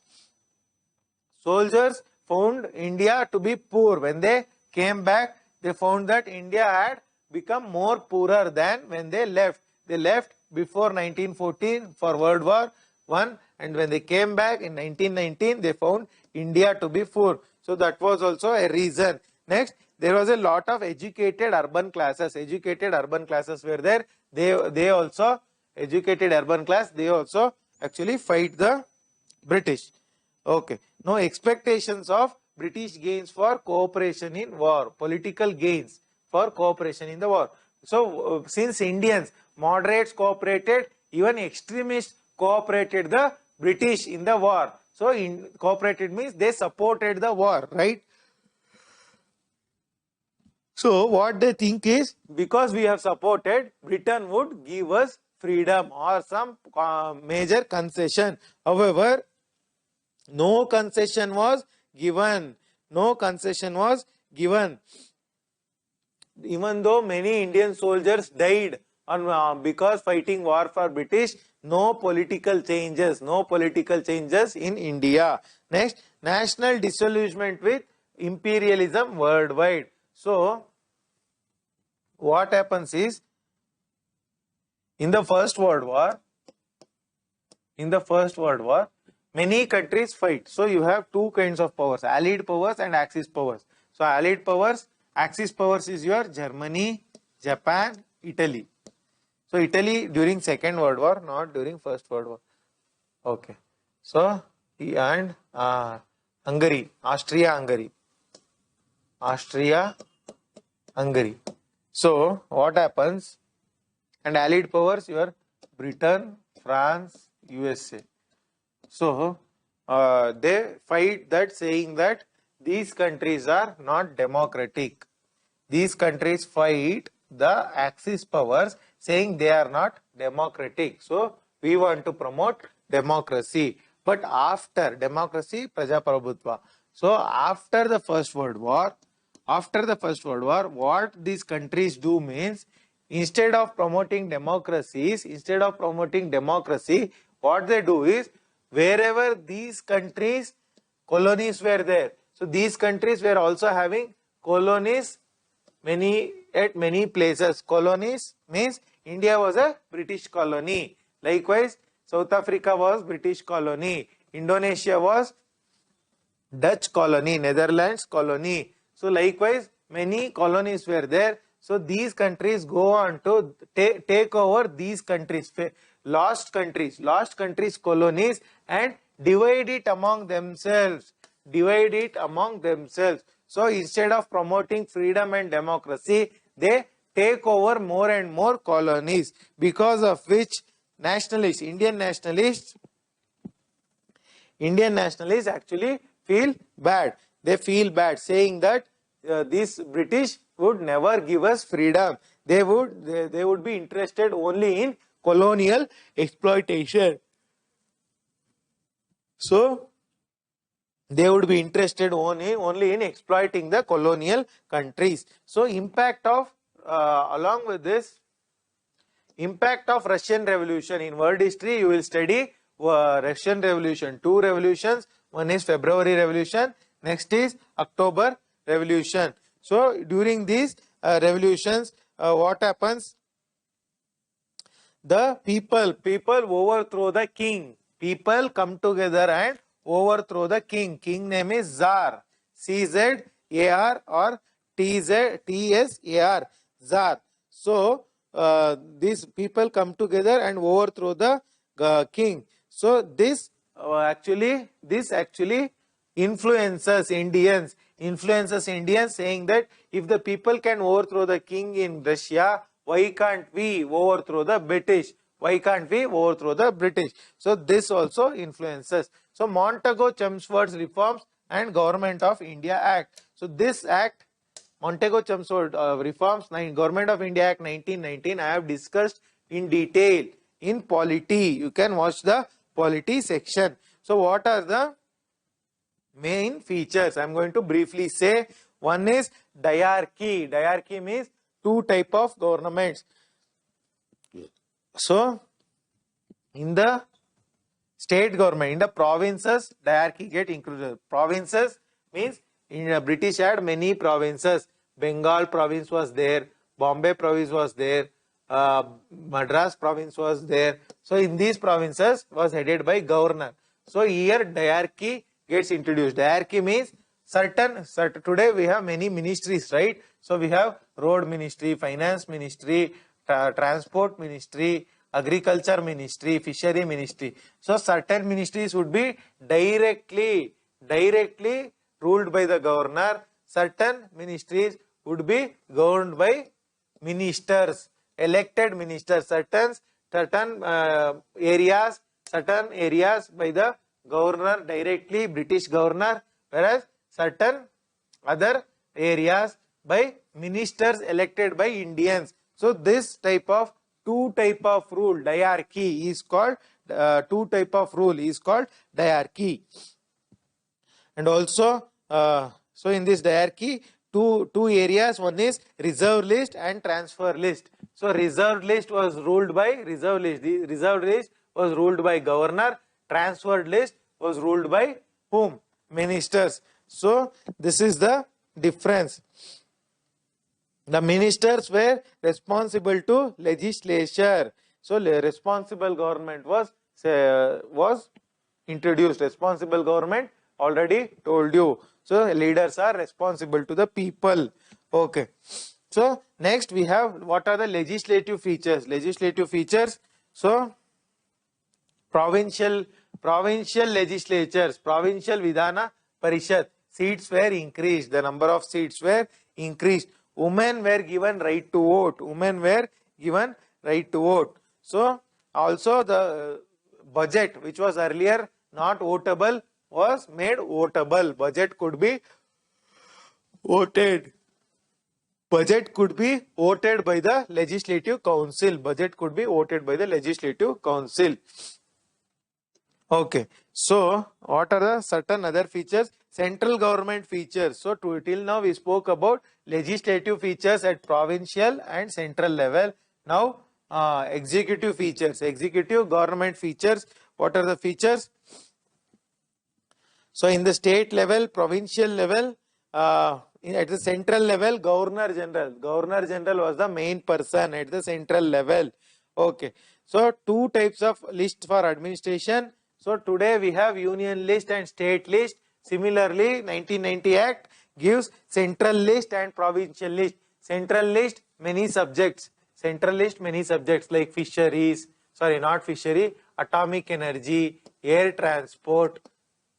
found India to be poor. When they came back, they found that India had become more poorer than when they left. They left before 1914 for World War I, and when they came back in 1919, they found India to be poor. So that was also a reason. Next, there was a lot of educated urban classes. Educated urban classes were there. They also, educated urban class, they also actually fight the British. Okay. No expectations of British gains for cooperation in war. Political gains for cooperation in the war. So, since Indians, moderates cooperated, even extremists cooperated the British in the war. So, cooperated means they supported the war, right? So, what they think is, because we have supported, Britain would give us freedom or some major concession. However, no concession was given. No concession was given. Even though many Indian soldiers died because fighting war for British, no political changes in India. Next, national disillusionment with imperialism worldwide. So, what happens is, in the First World War, many countries fight. So, you have two kinds of powers, Allied powers and Axis powers. So, Allied powers, Axis powers is your Germany, Japan, Italy. So, Italy during Second World War, not during First World War. Okay. So, and Hungary, Austria-Hungary. So, what happens? And Allied powers, your Britain, France, USA. So, they fight that, saying that these countries are not democratic. These countries fight the Axis powers, saying they are not democratic. So, we want to promote democracy. But after democracy, Prajaprabhutva. So, after the First World War, what these countries do means, instead of promoting democracy, what they do is, wherever these countries, colonies were there. So these countries were also having colonies at many places. Colonies means India was a British colony. Likewise, South Africa was British colony. Indonesia was Dutch colony, Netherlands colony. So likewise, many colonies were there. So these countries go on to take over these countries, lost countries colonies, and divide it among themselves. So instead of promoting freedom and democracy, they take over more and more colonies, because of which Indian nationalists actually feel bad. They feel bad, saying that these British would never give us freedom. They would be interested only in colonial exploitation. So they would be interested only in exploiting the colonial countries. So impact of along with this, impact of Russian Revolution in world history, you will study Russian Revolution, two revolutions. One is February Revolution, next is October Revolution. So during these revolutions, what happens? The people overthrow the king. People come together and overthrow the king. King name is Tsar. CZAR or TSAR. Tsar. So these people come together and overthrow the king. So this actually influences Indians, saying that if the people can overthrow the king in Russia, why can't we overthrow the British? Why can't we overthrow the British? So this also influences. So Montagu Chelmsford's Reforms and Government of India Act. So this act, Montagu Chelmsford Reforms, Government of India Act 1919, I have discussed in detail in polity. You can watch the polity section. So what are the main features? I am going to briefly say. One is diarchy. Diarchy means two type of governments. So in the state government, in the provinces, diarchy get included. Provinces means in British had many provinces. Bengal province was there, Bombay province was there, Madras province was there. So in these provinces was headed by governor. So here diarchy gets introduced. Diarchy means certain today we have many ministries, right? So we have road ministry, finance ministry, transport ministry, agriculture ministry, fishery ministry. So certain ministries would be directly ruled by the governor. Certain ministries would be governed by ministers, elected ministers. Certain areas by the governor directly, British governor, whereas certain other areas by ministers elected by Indians. So this type of two type of rule, diarchy, is called diarchy. And also so in this diarchy, two areas. One is reserve list and transfer list. So reserved list was ruled by the reserved list was ruled by governor. Transferred list was ruled by whom? Ministers. So this is the difference. The ministers were responsible to legislature. So responsible government was introduced. Responsible government, already told you. So leaders are responsible to the people. Okay. So next we have, what are the legislative features? Legislative features. So provincial legislatures, provincial Vidhana Parishad, seats were increased. The number of seats were increased. Women were given right to vote. So also the budget, which was earlier not votable, was made votable. Budget could be voted. Budget could be voted by the Legislative Council. Okay. So what are the certain other features? Central government features. So till now we spoke about legislative features at provincial and central level. Now executive features, executive government features. What are the features? So in the state level, provincial level, at the central level, Governor General. Governor General was the main person at the central level. Okay. So two types of list for administration. So today we have union list and state list. Similarly, 1990 Act gives central list and provincial list. Central list, many subjects. Central list, many subjects like fisheries, sorry, not fishery, atomic energy, air transport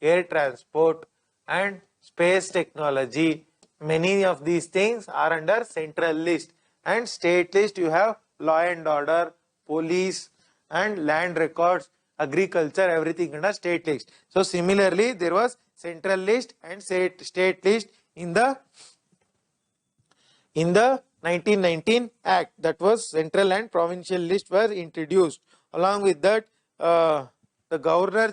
and space technology. Many of these things are under central list. And state list, you have law and order, police and land records, agriculture, everything under state list. So similarly, there was central list and state list in the 1919 Act. That was central and provincial list were introduced. Along with that, the Governor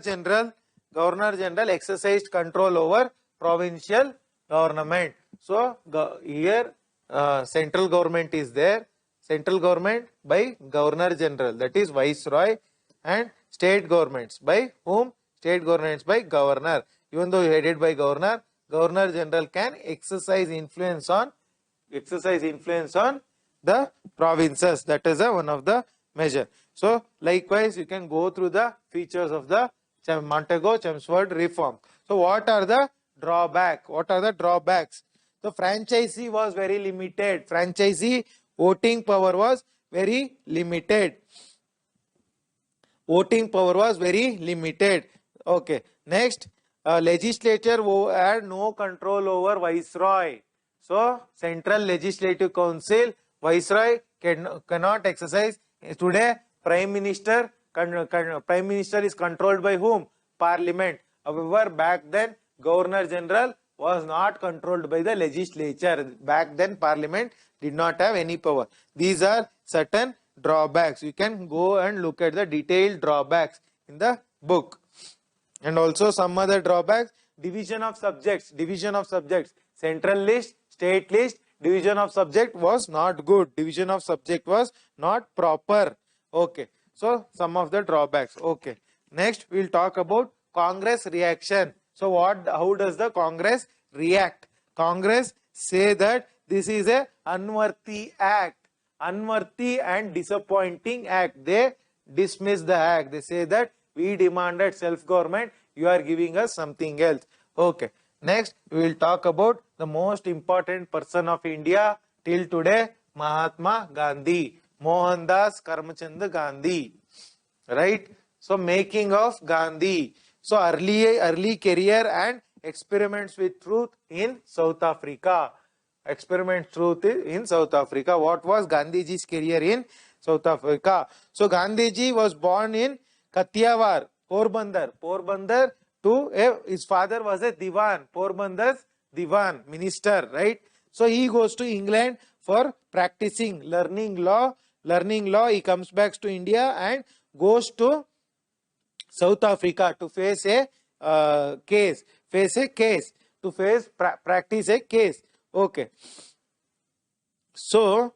Governor General exercised control over provincial government. So here central government is there. Central government by Governor General, that is Viceroy, and state governments by whom? State governments by Governor. Even though headed by Governor, Governor General can exercise influence on the provinces. That is one of the measure. So likewise, you can go through the features of the Montego-Chelmsford reform. So what are the drawbacks? What are the drawbacks? The franchisee was very limited. Franchisee voting power was very limited. Voting power was very limited. Okay. Next, legislature had no control over Viceroy. So, Central Legislative Council, Viceroy cannot exercise. Today, Prime Minister is controlled by whom? Parliament. However, back then, Governor General was not controlled by the legislature. Back then, Parliament did not have any power. These are certain drawbacks. You can go and look at the detailed drawbacks in the book. And also some other drawbacks: division of subjects. Central list, state list, division of subject was not good. Division of subject was not proper. Okay. So some of the drawbacks. Okay. Next, we'll talk about Congress reaction. So how does the Congress react? Congress say that this is a unworthy act. Unworthy and disappointing act. They dismiss the act. They say that we demanded self-government, you are giving us something else. Okay. Next, we will talk about the most important person of India till today, Mahatma Gandhi. Mohandas Karamchand Gandhi. Right? So, making of Gandhi. So, early career and experiments with truth in South Africa. Experiment truth in South Africa. What was Gandhiji's career in South Africa? So, Gandhiji was born in Kathiawar, Porbandar his father was a Diwan, Porbandar's Diwan, minister, right? So he goes to England for practicing, learning law. He comes back to India and goes to South Africa to face a case, practice a case. Okay. So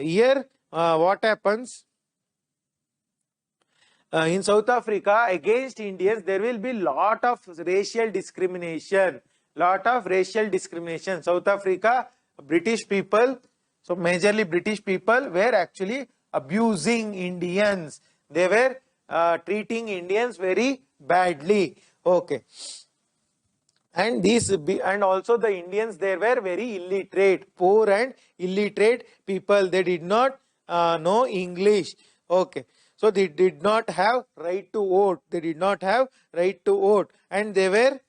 here what happens? In South Africa, against Indians, there will be lot of racial discrimination. South Africa, British people, so majorly British people were actually abusing Indians. They were treating Indians very badly. Okay. And also the Indians, they were very illiterate, poor and illiterate people. They did not know English. Okay. So they did not have right to vote. And they were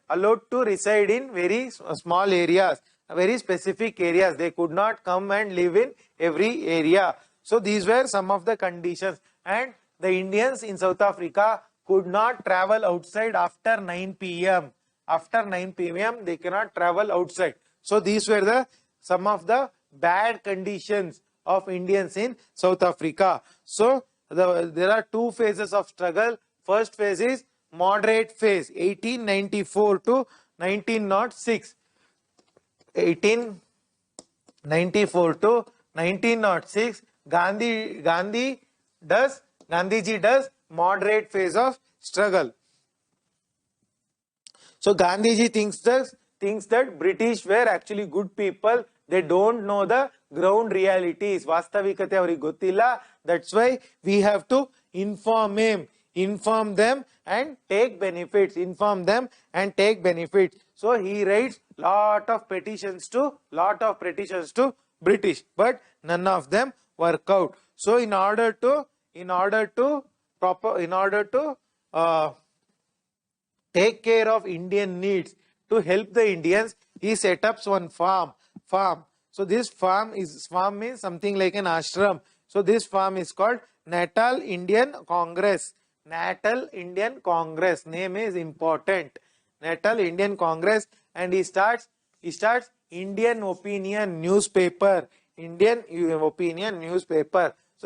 allowed to reside in very small areas, very specific areas. They could not come and live in every area. So these were some of the conditions. And the Indians in South Africa could not travel outside after 9 p.m. After 9 p.m. they cannot travel outside. So these were some of the bad conditions of Indians in South Africa. So there are two phases of struggle. First phase is moderate phase, 1894 to 1906. 1894 to 1906, Gandhiji does moderate phase of struggle. So Gandhiji thinks that British were actually good people. They don't know the ground realities. Vastavikate avrige gottilla. That's why we have to inform them and take benefits. So he writes lot of petitions to British, but none of them work out. So in order to take care of Indian needs, to help the Indians, he set up one farm. So this farm means something like an ashram. So this farm is called Natal Indian Congress. Name is important. Natal Indian Congress. And he starts Indian Opinion newspaper. So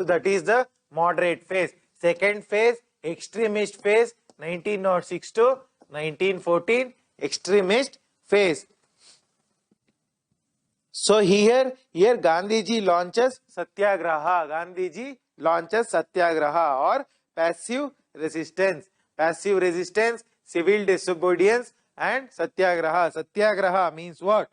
that is the moderate phase. Second phase, extremist phase. 1906 to 1914 extremist phase. So here Gandhiji launches Satyagraha. Gandhiji launches Satyagraha or passive resistance. Passive resistance, civil disobedience and Satyagraha. Satyagraha means what?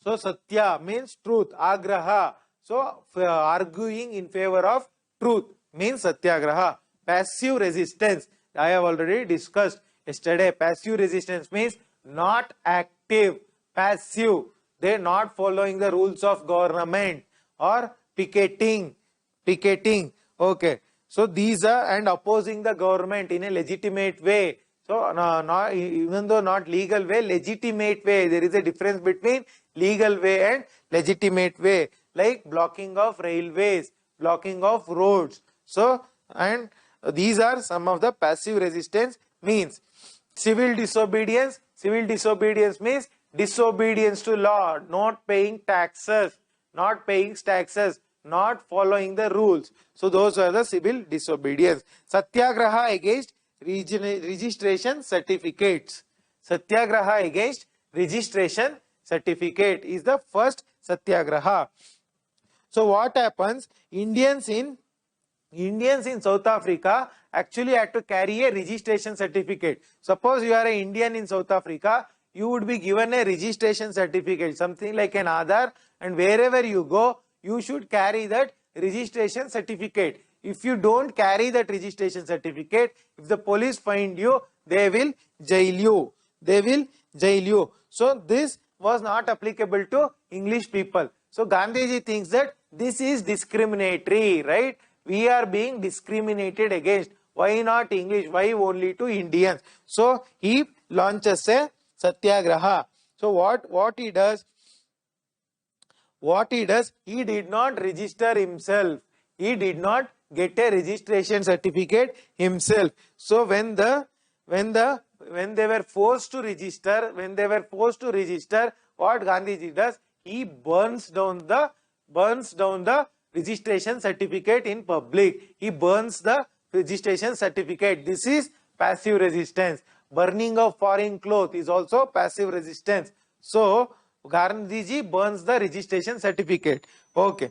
So Satya means truth. Agraha. So arguing in favor of truth means Satyagraha. Passive resistance, I have already discussed yesterday. Passive resistance means not active. Passive. They are not following the rules of government or picketing. Okay. So these are, and opposing the government in a legitimate way. So not, even though not legal way, legitimate way. There is a difference between legal way and legitimate way. Like blocking of railways, blocking of roads. So, and these are some of the passive resistance means. Civil disobedience. Civil disobedience means disobedience to law, not paying taxes, not following the rules. So those are the civil disobedience. Satyagraha against registration certificates. Satyagraha against registration certificate is the first Satyagraha. So what happens? Indians in South Africa actually had to carry a registration certificate. Suppose you are an Indian in South Africa, you would be given a registration certificate, something like an Aadhaar, and wherever you go, you should carry that registration certificate. If you don't carry that registration certificate, if the police find you, they will jail you. So this was not applicable to English people. So Gandhiji thinks that this is discriminatory, right? We are being discriminated against. Why not English? Why only to Indians? So he launches a Satyagraha. So what he does? He did not register himself. He did not get a registration certificate himself. So when they were forced to register, what Gandhiji does? He burns down the registration certificate in public. He burns the registration certificate. This is passive resistance. Burning of foreign cloth is also passive resistance. So Gandhiji burns the registration certificate. Okay.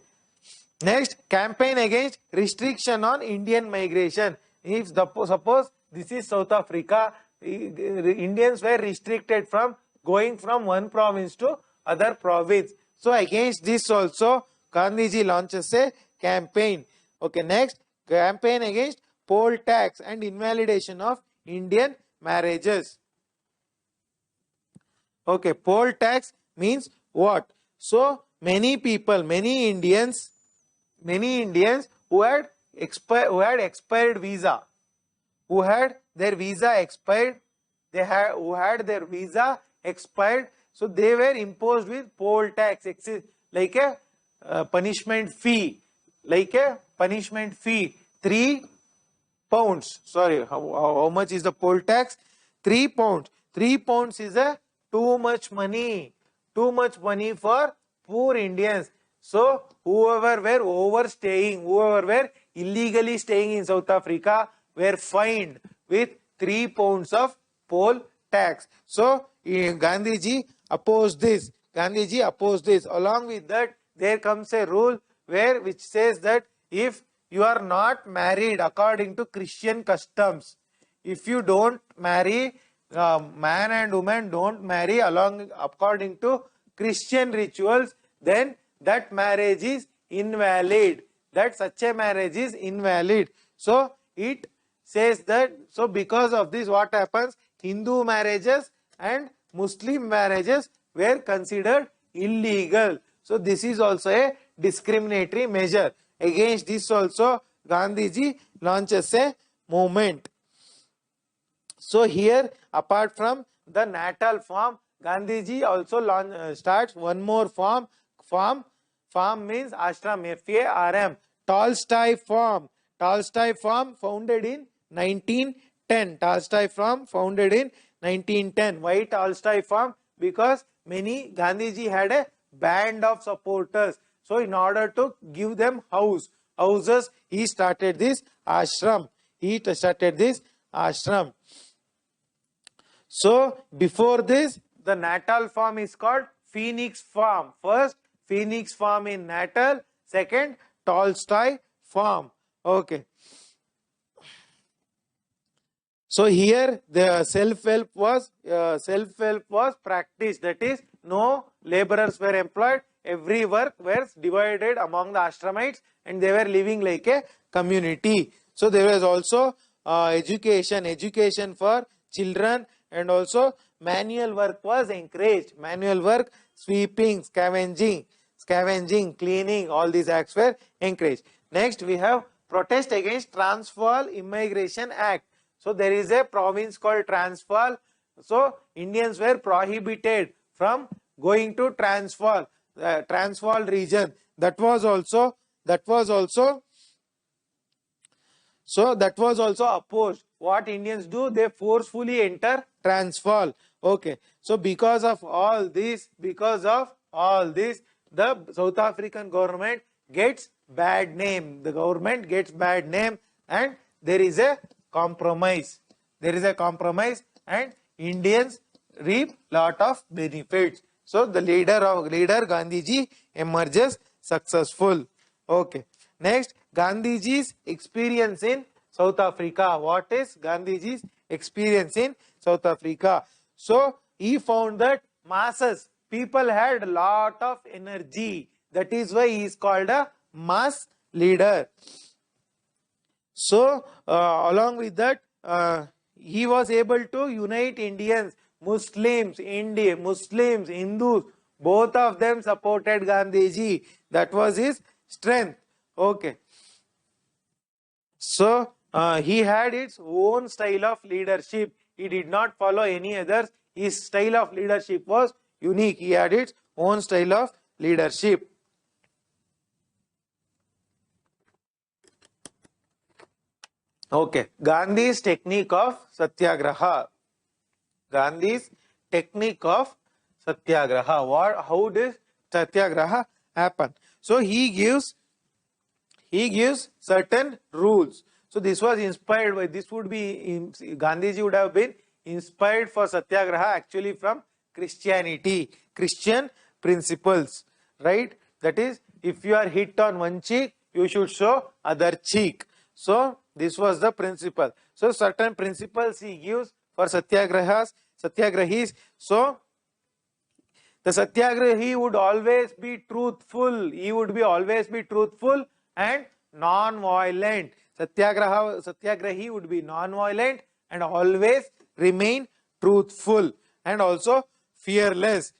Next, campaign against restriction on Indian migration. If suppose this is South Africa, Indians were restricted from going from one province to other province. So against this also Gandhiji launches a campaign. Okay, next, campaign against poll tax and invalidation of Indian marriages. Okay, poll tax means what? So many Indians who had expired visa, who had their visa expired, so they were imposed with poll tax, like a punishment fee, 3 pounds. Sorry, how much is the poll tax? 3 pounds. 3 pounds is too much money for poor Indians. So whoever were overstaying, whoever were illegally staying in South Africa were fined with 3 pounds of poll tax. So Gandhiji opposed this. Along with that, there comes a rule which says that if you are not married according to Christian customs, if you don't marry, man and woman don't marry according to Christian rituals, then that marriage is invalid. Such a marriage is invalid. So it says that, so because of this, what happens? Hindu marriages and Muslim marriages were considered illegal. So this is also a discriminatory measure. Against this also Gandhiji launches a movement. So here, apart from the natal form, Gandhiji also starts one more form. Form means ashram, F-A-R-M. Tolstoy form founded in 1910. Why Tolstoy form? Because Gandhiji had a band of supporters. So in order to give them houses, he started this ashram. ashram. So before this, the Natal farm is called Phoenix Farm. First, Phoenix Farm in Natal. Second, Tolstoy Farm. Okay. So here the self-help was practiced. That is, no laborers were employed. Every work was divided among the ashramites, and they were living like a community. So there was also education for children, and also manual work was encouraged. Manual work, sweeping, scavenging, cleaning, all these acts were encouraged. Next, we have protest against Transvaal Immigration Act. So there is a province called Transvaal. So Indians were prohibited from going to Transvaal region. That was also opposed. What Indians do? They forcefully enter Transvaal. Okay. So because of all this, the South African government gets bad name. The government gets bad name, and there is a compromise. And Indians reap lot of benefits. So the leader Gandhiji emerges successful. Okay. Next, Gandhiji's experience in South Africa. What is Gandhiji's experience in South Africa? So he found that people had a lot of energy. That is why he is called a mass leader. So along with that, he was able to unite Indians, Muslims, Hindus. Both of them supported Gandhiji. That was his strength. Okay. So he had its own style of leadership. He did not follow any others. His style of leadership was unique. He had its own style of leadership. Okay, Gandhi's technique of Satyagraha. How does Satyagraha happen? So he gives certain rules. So this was inspired by, Gandhiji would have been inspired for Satyagraha actually from Christianity, Christian principles, right? That is, if you are hit on one cheek, you should show other cheek. So this was the principle. So certain principles he gives for Satyagrahis. So the Satyagrahi would always be truthful. He would always be truthful and non-violent. Satyagrahi would be non-violent and always remain truthful and also fearless.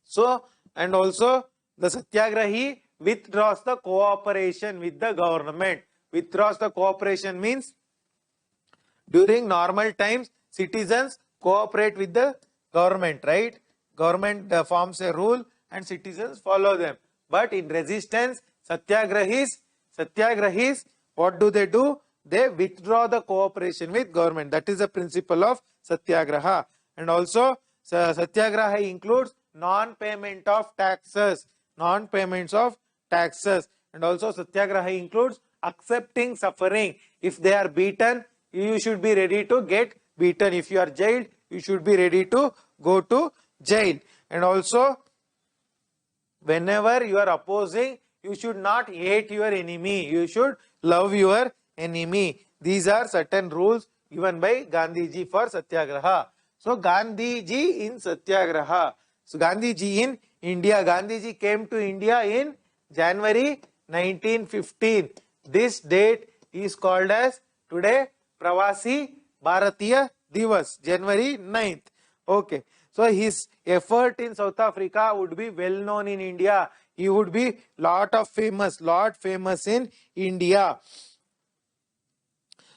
So, and also the Satyagrahi withdraws the cooperation with the government. Withdraws the cooperation means during normal times, citizens cooperate with the government, right? Government forms a rule and citizens follow them. But in resistance, Satyagrahis, what do? They withdraw the cooperation with government. That is the principle of Satyagraha. And also, Satyagraha includes non-payment of taxes. And also Satyagraha includes accepting suffering. If they are beaten, you should be ready to get beaten. If you are jailed, you should be ready to go to jail. And also, whenever you are opposing, you should not hate your enemy. You should love your enemy. These are certain rules given by Gandhiji for Satyagraha. So Gandhiji in Satyagraha. So Gandhiji in India. Gandhiji came to India in January 1915. This date is called as today Pravasi Bharatiya Divas, January 9th. Okay. So his effort in South Africa would be well known in India. He would be lot famous in India.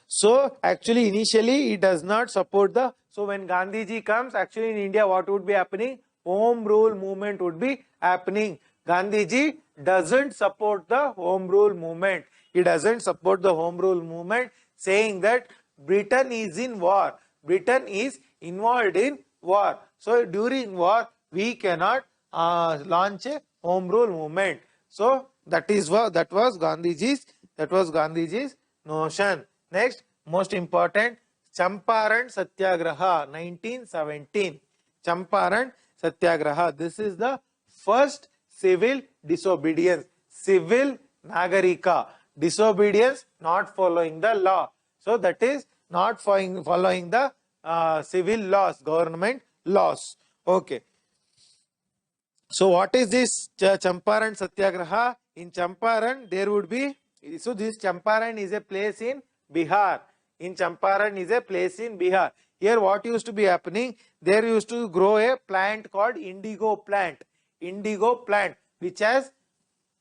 So actually initially he does not support the, so when Gandhiji comes, actually in India what would be happening? Home rule movement would be happening. Gandhiji doesn't support the home rule movement. He doesn't support the home rule movement, saying that Britain is in war. Britain is involved in war. So during war, we cannot launch a home rule movement. So that was Gandhiji's notion. Next, most important, Champaran Satyagraha, 1917. Champaran Satyagraha. This is the first civil disobedience. Civil Nagarika. Disobedience, not following the law. So that is not following the civil laws, government laws. Okay. So what is this Champaran Satyagraha? In Champaran, there would be, so this Champaran is a place in Bihar. In Champaran is a place in Bihar. Here what used to be happening? There used to grow a plant called indigo plant. Indigo plant, which has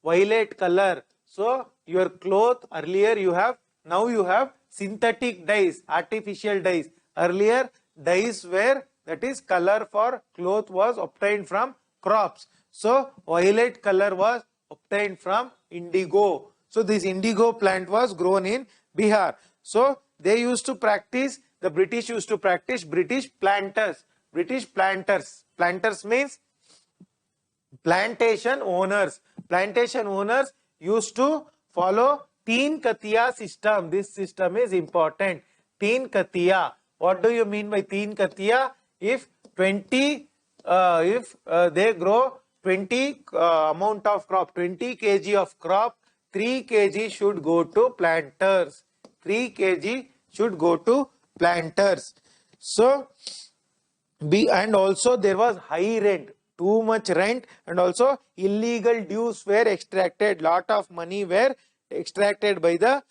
violet color. So your cloth, earlier you have, now you have synthetic dyes, artificial dyes. Earlier dyes were, that is color for cloth was obtained from crops. So violet color was obtained from indigo. So this indigo plant was grown in Bihar. So they used to practice, the British used to practice, British planters. British planters. Planters means plantation owners. Plantation owners used to follow Teen Katiya system. This system is important. Teen Katiya. What do you mean by Teen Katiya? If 20, they grow 20 amount of crop, 20 kg of crop, 3 kg should go to planters. 3 kg should go to planters. So, and also there was high rent, too much rent, and also illegal dues were extracted. Lot of money were extracted by the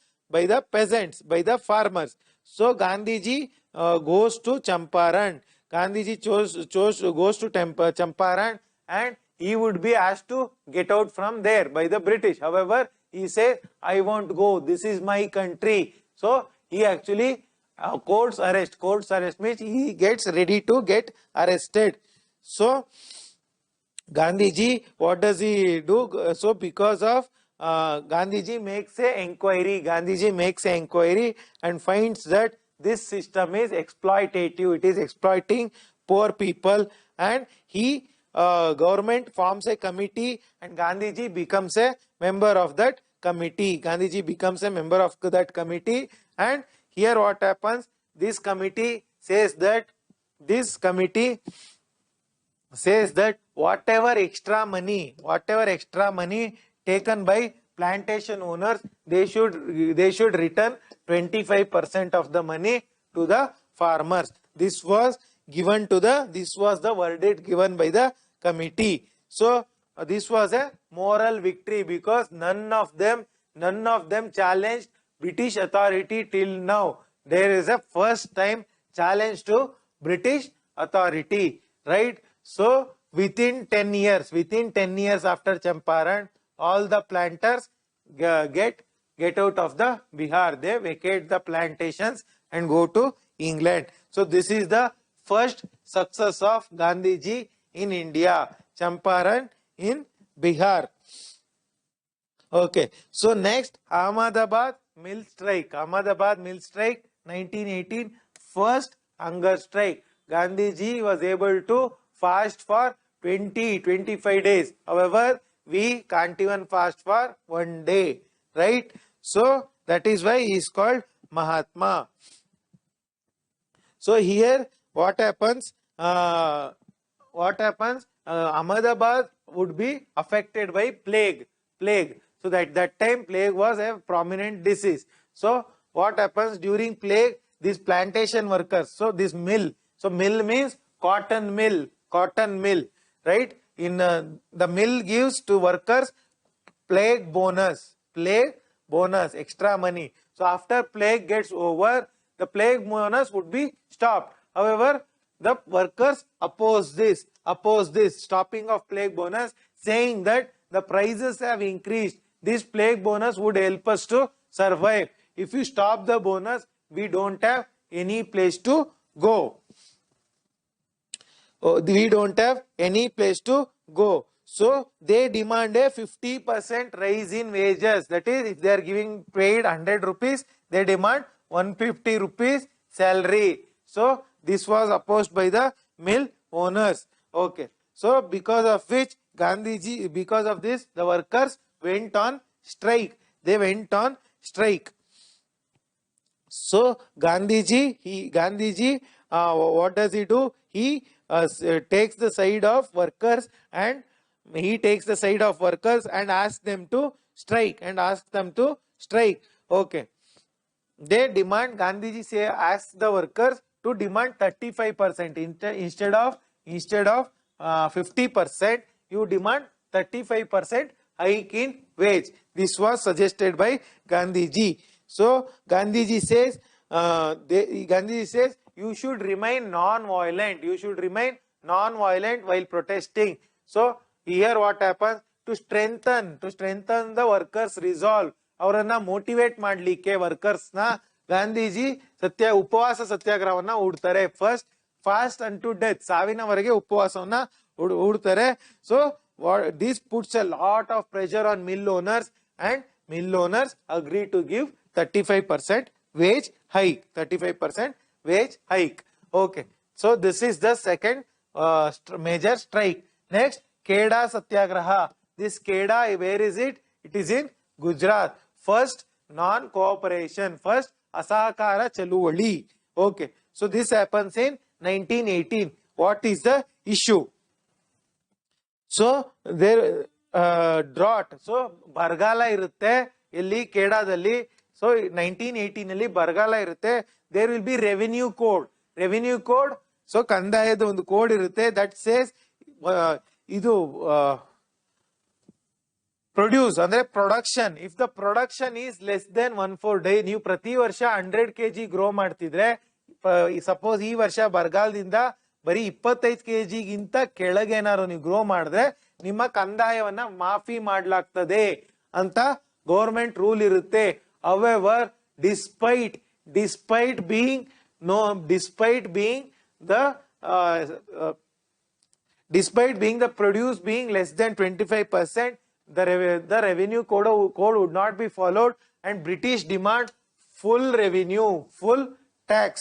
peasants, by the farmers. So Gandhiji goes to Champaran. Gandhiji goes to Champaran, and he would be asked to get out from there by the British. However, he says, I won't go. This is my country. So he actually court's arrest. Court's arrest means he gets ready to get arrested. So Gandhiji, what does he do? So because of Gandhiji makes an inquiry. Gandhiji makes an inquiry and finds that this system is exploitative. It is exploiting poor people, and he government forms a committee, and Gandhiji becomes a member of that committee. Gandhiji becomes a member of that committee, and here what happens? This committee says that whatever extra money taken by plantation owners, they should return 25% of the money to the farmers. This was the verdict given by the committee. So this was a moral victory, because none of them challenged British authority till now. There is a first time challenge to British authority, right? So within 10 years after Champaran, all the planters get out of the Bihar. They vacate the plantations and go to England. So this is the first success of Gandhiji in India. Champaran in Bihar. Okay. So next, Ahmedabad mill strike. 1918, first hunger strike. Gandhiji was able to fast for 25 days. However, we can't even fast for 1 day, right? So that is why he is called Mahatma. So here what happens? Ahmedabad would be affected by plague. So that time plague was a prominent disease. So what happens during plague? These plantation workers. So this mill. So mill means cotton mill, right? In the mill gives to workers plague bonus, extra money. So after plague gets over, the plague bonus would be stopped. However, the workers oppose this stopping of plague bonus, saying that the prices have increased. This plague bonus would help us to survive. If you stop the bonus, we don't have any place to go. We don't have any place to go. So they demand a 50% rise in wages. That is, if they are giving paid 100 rupees, they demand 150 rupees salary. So this was opposed by the mill owners. Okay. So because of which because of this, the workers went on strike. They went on strike. So Gandhiji, what does he do? He takes the side of workers, and asks them to strike. Okay. They demand, Gandhiji asks the workers to demand 35%. Instead of 50%, you demand 35% hike in wage. This was suggested by Gandhiji. So Gandhiji says, you should remain non-violent. You should remain non-violent while protesting. So here what happens? To strengthen the workers' resolve, ಅವರನ್ನ motivate ಮಾಡ್ಲಿಕ್ಕೆ workers ನ ಗಾಂಧೀಜಿ ಉಪವಾಸ ಸತ್ಯಾಗ್ರಹವನ್ನ ಹೂಡ್ತಾರೆ. Fast unto death, ಸಾವಿನವರೆಗೆ ಉಪವಾಸವನ್ನ ಹೂಡ್ತಾರೆ. ಸೊ this puts a lot of pressure on mill owners, and mill owners agree to give 35% wage hike. 35% wage hike. Okay. So this is the second major strike. Next, Kheda Satyagraha. This Kheda, where is it? It is in Gujarat. First non-cooperation, first Asahakara Chaluvali. Okay. So this happens in 1918. What is the issue? So there drought. So ಬರಗಾಲ ಇರುತ್ತೆ ಇಲ್ಲಿ ಕೇಡಾದಲ್ಲಿ. So 1918 ಅಲ್ಲಿ ಬರಗಾಲ ಇರುತ್ತೆ. There will be revenue code. So ಕಂದಾಯದ ಒಂದು code ಇರುತ್ತೆ. That says ಇದು produce ಅಂದ್ರೆ production. If the production is less than 1/4 day, ನೀವು ಪ್ರತಿ ವರ್ಷ 100 kg ಗ್ರೋ ಮಾಡ್ತಿದ್ರೆ, ಸಪೋಸ್ ಈ ವರ್ಷ ಬರಗಾಲದಿಂದ ಬರೀ 25 kg ಗಿಂತ ಕೆಳಗೇನಾರು ನೀವು ಗ್ರೋ ಮಾಡಿದ್ರೆ ನಿಮ್ಮ ಕಂದಾಯವನ್ನ ಮಾಫಿ ಮಾಡ್ಲಾಗ್ತದೆ ಅಂತ ಗೌರ್ಮೆಂಟ್ ರೂಲ್ ಇರುತ್ತೆ. However, despite being the produce being less than 25%, the revenue code would not be followed, and British demand full revenue, full tax.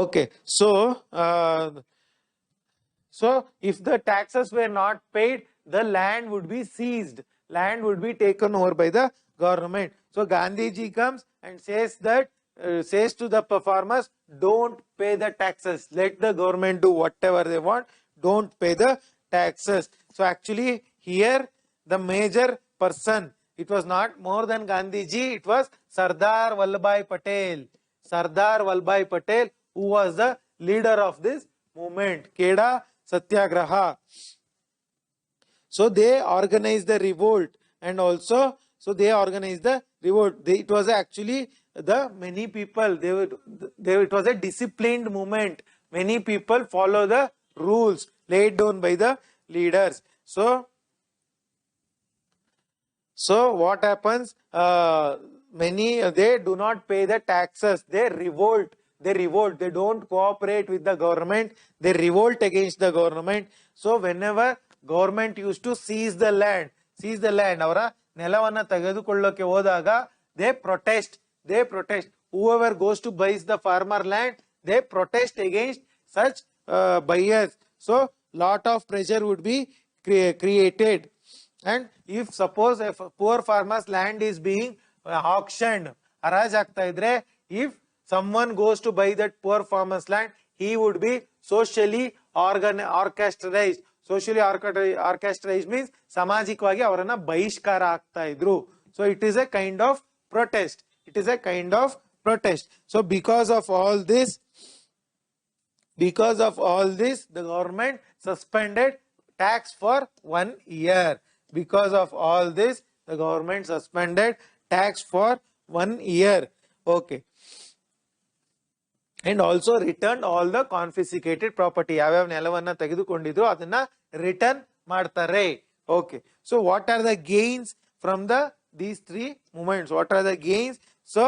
Okay, so if the taxes were not paid, the land would be seized. Land would be taken over by the government. So Gandhiji comes and says to the farmers, don't pay the taxes. Let the government do whatever they want. Don't pay the taxes. So actually here the major person, it was not more than Gandhiji, it was Sardar Vallabhbhai Patel, who was the leader of this movement, Kheda Satyagraha. So they organized the revolt, and also it was actually the many people, it was a disciplined movement. Many people follow the rules laid down by the leaders. So what happens? They do not pay the taxes. They revolt. They don't cooperate with the government. They revolt against the government. So whenever government used to seize the land, ಅವರ ನೆಲವನ್ನ ತೆಗೆದುಕೊಳ್ಳೋಕೆ ಹೋದಾಗ they protest. Whoever goes to buy the farmer land, they protest against such buyers. So lot of pressure would be created. And if suppose if poor farmers land is being auctioned, ಹರಾಜ್ ಆಗ್ತಾ ಇದ್ರೆ, if someone goes to buy that poor farmer's land, he would be socially orchestrated. Socially orchestrated means ಸಾಮಾಜಿಕವಾಗಿ ಅವರನ್ನ ಬಹಿಷ್ಕಾರ ಆಗ್ತಾ ಇದ್ರು. So it is a kind of protest. So because of all this, the government suspended tax for 1 year. Because of all this, the government suspended tax for 1 year. Okay. And also returned all the confiscated property. ಯಾವ್ಯಾವ ನೆಲವನ್ನ ತೆಗೆದುಕೊಂಡಿದ್ರು ಅದನ್ನ return ಮಾಡ್ತಾರೆ. Okay. So what are the gains from these three movements? What are the gains? So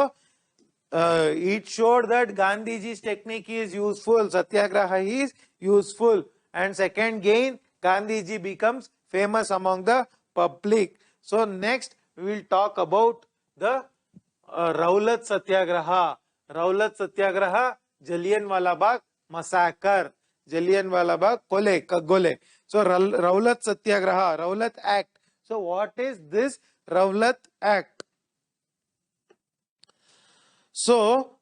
it showed that Gandhiji's technique is useful, Satyagraha is useful. And second gain, Gandhiji becomes famous among the public. So next we will talk about the Raulath Satyagraha. Jallianwala Bagh massacre. Jallianwala Bagh Kagole. So Raulath Act. So what is this Raulath Act? So,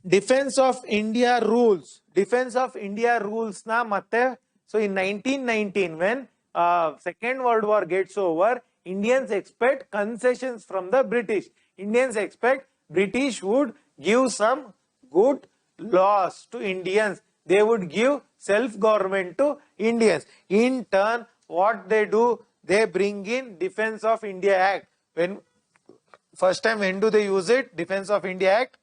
Defense of India rules. Defense of India rules na matte. So in 1919, when Second World War gets over, Indians expect concessions from the British. Indians expect British would give some good laws to Indians. They would give self-government to Indians. In turn, what they do, they bring in Defense of India Act. When first time, when do they use it? Defense of India Act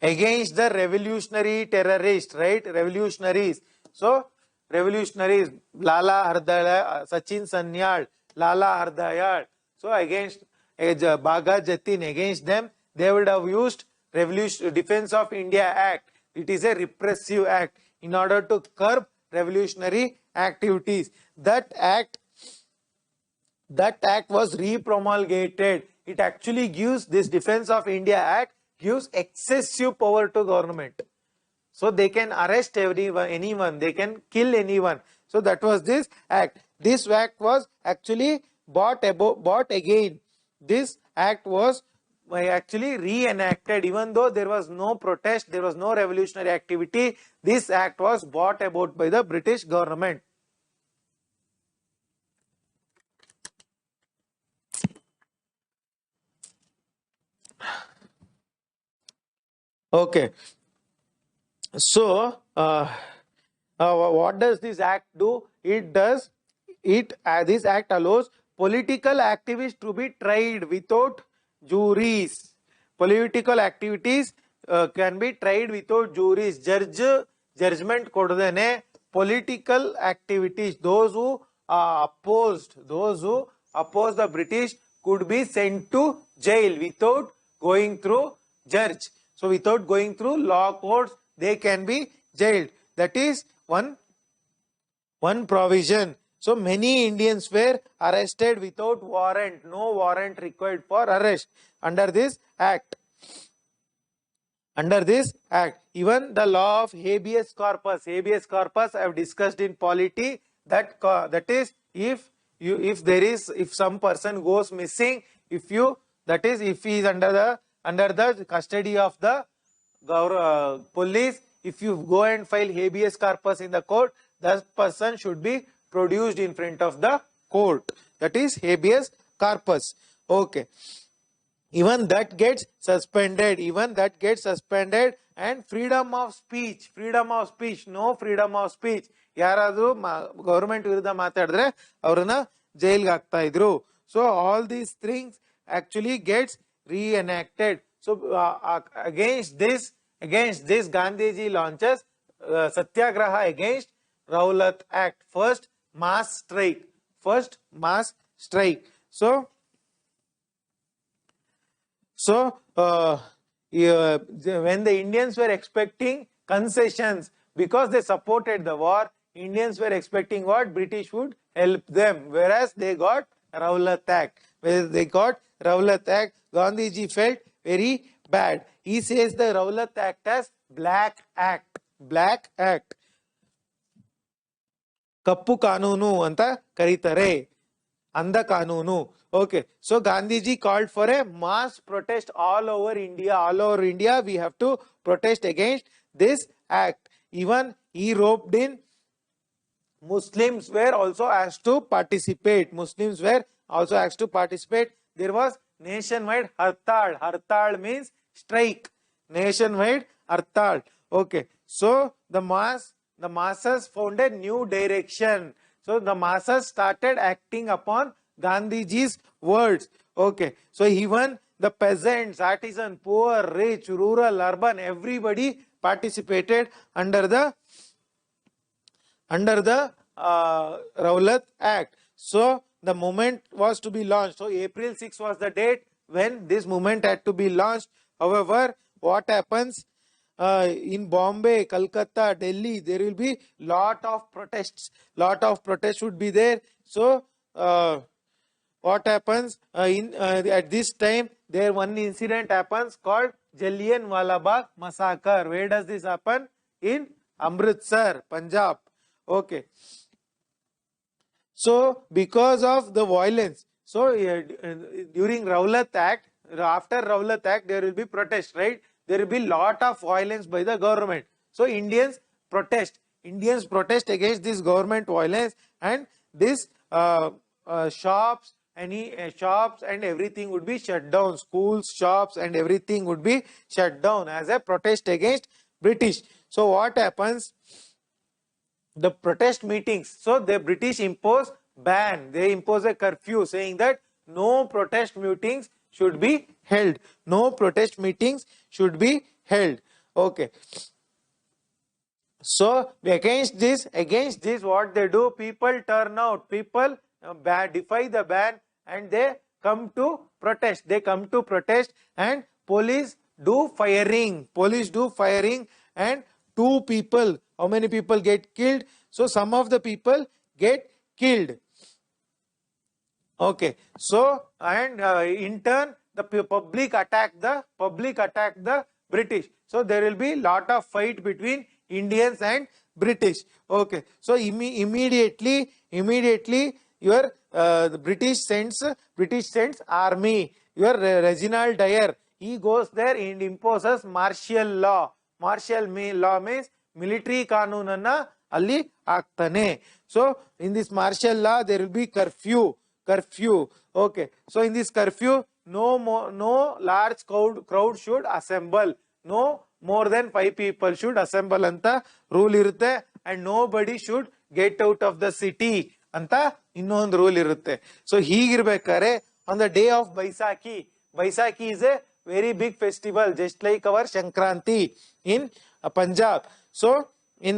against the revolutionary terrorists, right? Revolutionaries. So, revolutionaries, Lala Hardayal, Sachin Sanyal, Lala Hardayal. So, against Baga Jatin, against them, they would have used Defense of India Act. It is a repressive act in order to curb revolutionary activities. That act was re-promulgated. It actually gives this Defense of India Act gives excessive power to government. So they can arrest anyone, they can kill anyone. So that was this act. This act was actually bought again. This act was actually re-enacted, even though there was no protest, there was no revolutionary activity. This act was bought about by the British government. Okay. So, what does this act do? This act allows political activists to be tried without juries. Political activities can be tried without juries. Judgment kodadene political activities, those who oppose the British could be sent to jail without going through judge. So without going through law courts, they can be jailed. That is one provision. So many Indians were arrested without warrant, no warrant required for arrest under this act. Even the law of habeas corpus I have discussed in polity. That is, if some person goes missing, if he is under the custody of the police, if you go and file habeas corpus in the court, that person should be produced in front of the court. That is habeas corpus. Okay. Even that gets suspended. And freedom of speech. No freedom of speech. Yaradru government viruddha matadre avrana jail ge haakta idru. So all these things actually gets reenacted. So against this Gandhiji launches Satyagraha against Raulath Act. First mass strike. So when the Indians were expecting concessions because they supported the war, Indians were expecting what? British would help them, whereas they got Raulath Act. Gandhiji felt very bad. He says the Raulath Act as Black Act. Kappu Kanunu anta karitare. Anda Kanunu. Okay. So Gandhiji called for a mass protest all over India. We have to protest against this act. Even he roped in Muslims were also asked to participate. There was nationwide hartal. Hartal means strike. Nationwide hartal. Okay. So the masses found a new direction. So the masses started acting upon Gandhiji's words. Okay. So even the peasants, artisan, poor, rich, rural, urban, everybody participated under the Raulath Act. So the movement was to be launched. So April 6 was the date when this movement had to be launched. However, what happens in Bombay, Calcutta, Delhi, there will be lot of protests. Would be there. So what happens at this time? There one incident happens called Jallianwala Bagh massacre. Where does this happen? In Amritsar, Punjab. Okay. So because of the violence, So during Raulath Act, after Raulath Act, there will be protest, right? There will be lot of violence by the government. So Indians protest. Indians protest against this government violence, and this shops, any shops and everything would be shut down. Schools, shops and everything would be shut down as a protest against British. So what happens? The protest meetings. So the British impose ban. They impose a curfew saying that no protest meetings should be held. No protest meetings should be held. Okay. So against this, what they do, people turn out, people defy the ban and they come to protest. They come to protest and police do firing. Police do firing and two people, how many people get killed? So some of the people get killed. Okay, so and in turn the public attack the British. So there will be lot of fight between Indians and British. Okay, so immediately your the British sends army. Your Reginald Dyer, he goes there and imposes martial law. Martial law means military ಕಾನೂನನ್ನ ಅಲ್ಲಿ ಹಾಕ್ತಾನೆ. So in this martial law there will be curfew. Okay, so in this curfew no large crowd should assemble. No more than 5 people should assemble anta rule irutte, and nobody should get out of the city anta innond rule irutte. So higirbekkare on the day of Baisakhi is a very big festival, just like our Shankranti in Punjab. So in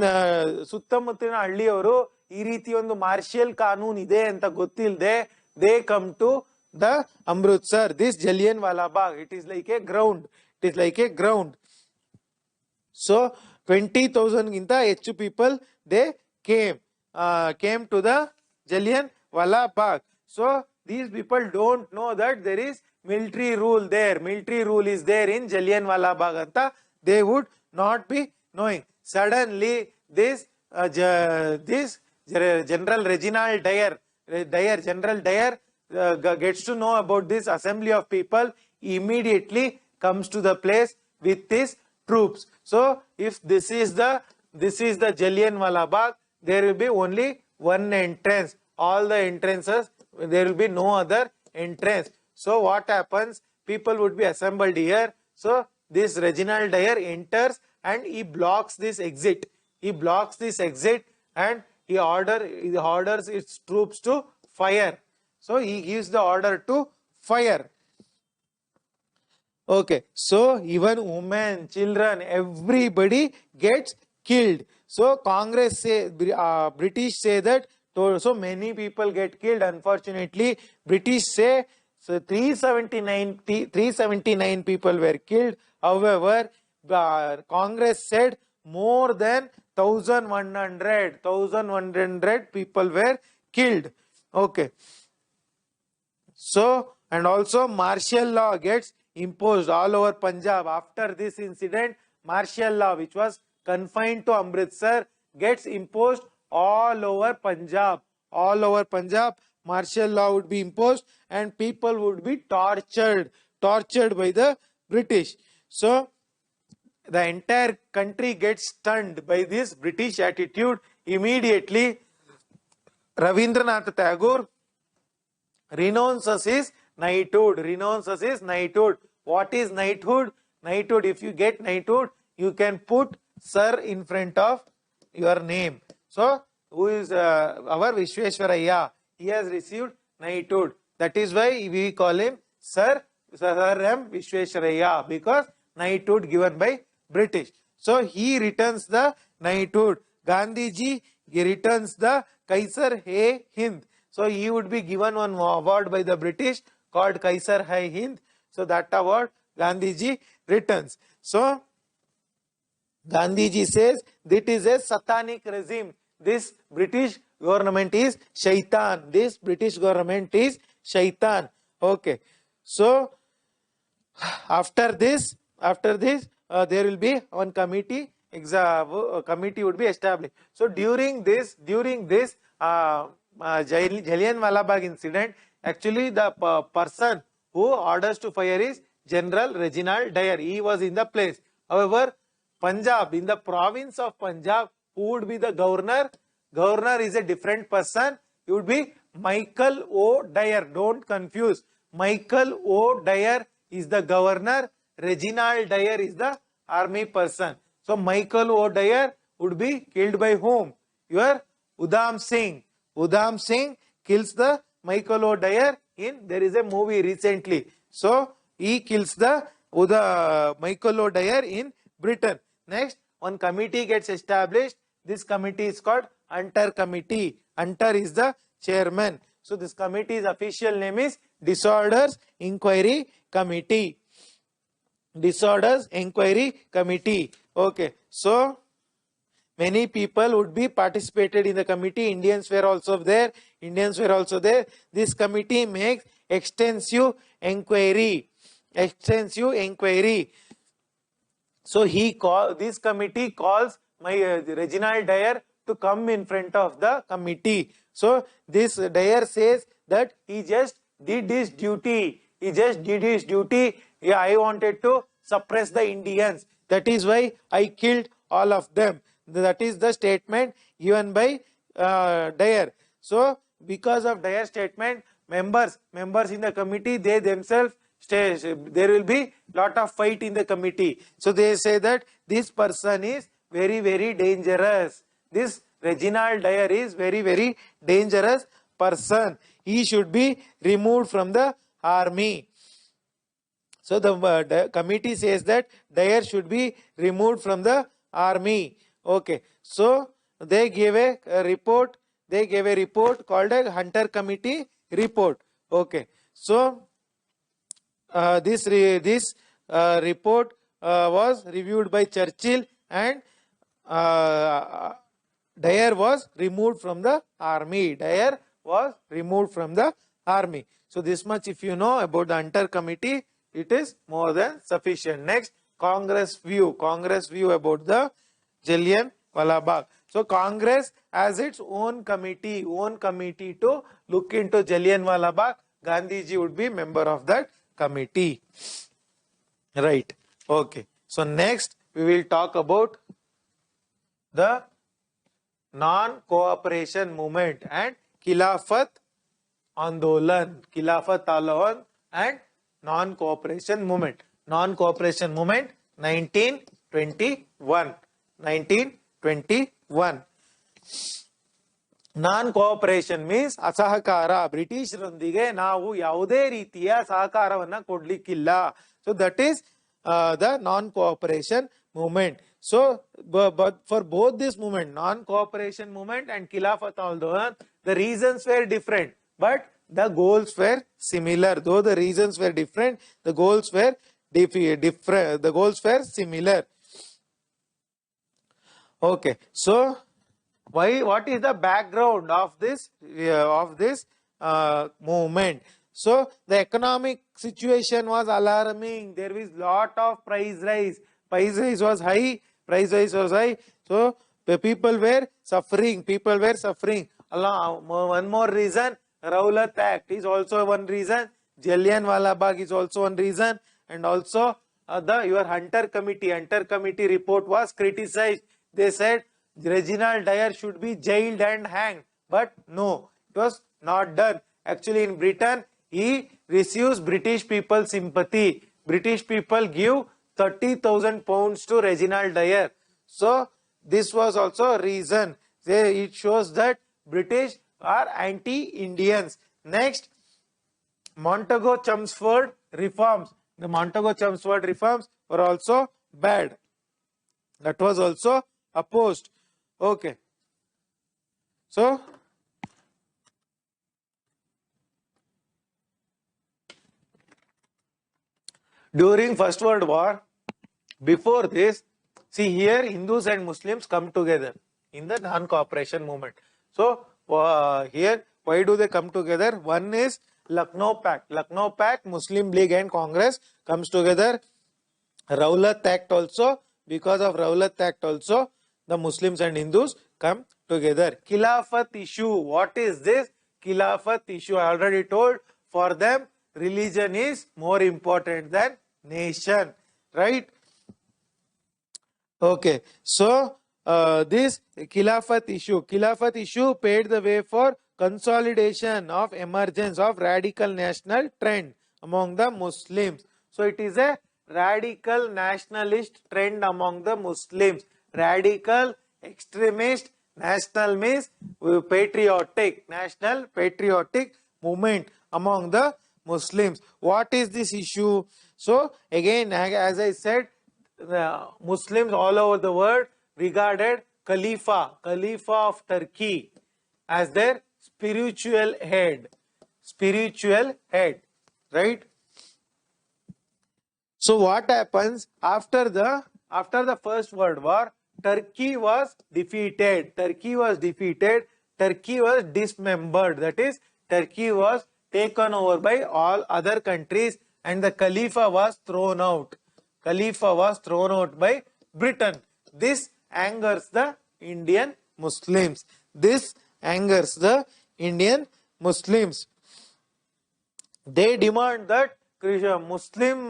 ಸುತ್ತಮುತ್ತಲಿನ ಹಳ್ಳಿಯವರು ಈ ರೀತಿ ಒಂದು martial ಕಾನೂನು ಇದೆ ಅಂತ ಗೊತ್ತಿಲ್ಲದೆ they come to the Amritsar, this Jallianwala Bagh. It is like a ground. So 20,000 ginta ಹೆಚ್ಚು people they came to the Jallianwala Bagh. So these people don't know that there is military rule there. Military rule is there in Jallianwala Bagh anta they would not be knowing. Suddenly this General Reginald Dyer, General Dyer gets to know about this assembly of people. He immediately comes to the place with his troops. So if this is the Jallianwala Bagh, there will be only one entrance. All the entrances, there will be no other entrance. So what happens? People would be assembled here. So this Reginald Dyer enters and he blocks this exit. And he orders its troops to fire. So he gives the order to fire. Okay, so even women, children, everybody gets killed. So Congress say, British say that so many people get killed. Unfortunately, British say so 379 people were killed. However, Congress said more than 1,100 people were killed. Okay. So, and also martial law gets imposed all over Punjab. After this incident, martial law, which was confined to Amritsar, gets imposed all over Punjab. Martial law would be imposed and people would be tortured by the British. So the entire country gets stunned by this British attitude. Immediately Rabindranath Tagore renounces his knighthood. What is knighthood? If you get knighthood, you can put sir in front of your name. So who is our Vishweshwaraya? He has received knighthood. That is why we call him Sir M. Vishweshwaraya, because knighthood given by British. So he returns the knighthood. Gandhiji returns the Kaisar-e-Hind. So he would be given one award by the British called Kaisar-e-Hind. So that award Gandhiji returns. So Gandhiji says this is a satanic regime. This British government is shaitan. Okay. So after this there will be one committee would be established. So during this Jallianwala Bagh incident, Actually, the person who orders to fire is General Reginald Dyer. He was in the place. However, Punjab, in the province of Punjab, who would be the governor? Governor is a different person. It would be Michael O. Dyer. Don't confuse. Michael O. Dyer is the governor. Reginald Dyer is the army person. So Michael O. Dyer would be killed by whom? Your Udham Singh. Udham Singh kills the Michael O. Dyer there is a movie recently. So he kills the Michael O. Dyer in Britain. Next, one committee gets established. This committee is called Hunter Committee. Hunter is the chairman. So this committee's official name is Disorders Inquiry Committee. Disorders Inquiry Committee. Okay. So many people would be participated in the committee. Indians were also there. This committee makes extensive inquiry. So this committee calls Reginald Dyer to come in front of the committee. So this Dyer says that he just did his duty. Yeah, I wanted to suppress the Indians. That is why I killed all of them. That is the statement given by Dyer. So because of Dyer's statement, members in the committee, they themselves there will be lot of fight in the committee. So they say that this person is very, very dangerous. This Reginald Dyer is very, very dangerous person. He should be removed from the army. So the committee says that Dyer should be removed from the army. Okay. So they gave a report. They gave a report called a Hunter Committee report. Okay. So this report was reviewed by Churchill, and Dyer was removed from the army. So this much if you know about the Hunter Committee, it is more than sufficient. Next, Congress view about the Jallianwala Bagh. So Congress has its own committee to look into Jallianwala Bagh. Gandhiji would be member of that committee. Right. Okay. So next we will talk about the non-cooperation movement and Khilafat Andolan and non-cooperation movement. Non-cooperation movement 1921. Non-cooperation means asahakara. British ronddige ನಾವು ಯಾವುದೇ ರೀತಿಯ ಸಹಕಾರವನ್ನ ಕೊಡ್ಲಿಕ್ಕಿಲ್ಲ. So that is the non-cooperation movement. So but for both this movement, non-cooperation movement and Khilafat Andolan, the reasons were different, but the goals were similar. Though the reasons were different, the goals were different. The goals were similar. Okay. So what is the background of this movement? So the economic situation was alarming. There was lot of price rise. Price rise was high. So the people were suffering. One more reason, Raulath Act is also one reason. Jallianwala Bagh is also one reason, and also your Hunter Committee report was criticized. They said Reginald Dyer should be jailed and hanged, but no, it was not done. Actually, in Britain, he receives British people's sympathy. British people give 30,000 pounds to Reginald Dyer. So this was also a reason. It shows that British are anti-Indians. Next, Montagu-Chelmsford reforms. The Montagu-Chelmsford reforms were also bad. That was also opposed. Okay. So during First World War, before this, see here Hindus and Muslims come together in the non-cooperation movement. So here, why do they come together? One is Lucknow Pact. Lucknow Pact, Muslim League and Congress comes together. Raulath Act also, because of Raulath Act also, the Muslims and Hindus come together. Khilafat issue. What is this? Khilafat issue. I already told For them, religion is more important than nation, right? Okay, so this Khilafat issue paved the way for consolidation of emergence of radical national trend among the Muslims. So it is a radical nationalist trend among the Muslims. Radical, extremist, national means patriotic, national patriotic movement among the Muslims. What is this issue? So again, as I said, the Muslims all over the world regarded Khalifa of Turkey as their spiritual head, right? So what happens after the First World War? Turkey was defeated. Turkey was dismembered. That is, Turkey was taken over by all other countries, and the Khalifa was thrown out. By Britain. This angers the Indian Muslims. They demand that Muslim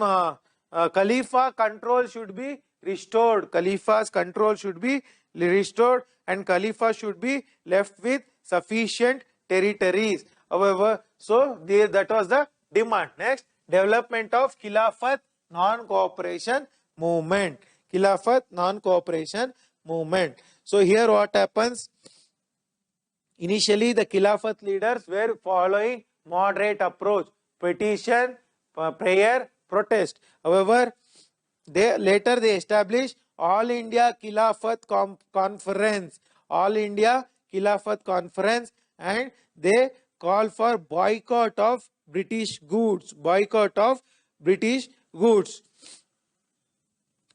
Khalifa control should be restored. Khalifa's control should be restored, and Khalifa should be left with sufficient territories. However, so that was the demand. Next, development of Khilafat non-cooperation movement. So here what happens? Initially, the Khilafat leaders were following moderate approach: petition, prayer, protest. However, later they established All India Khilafat Conference, and they call for boycott of British goods.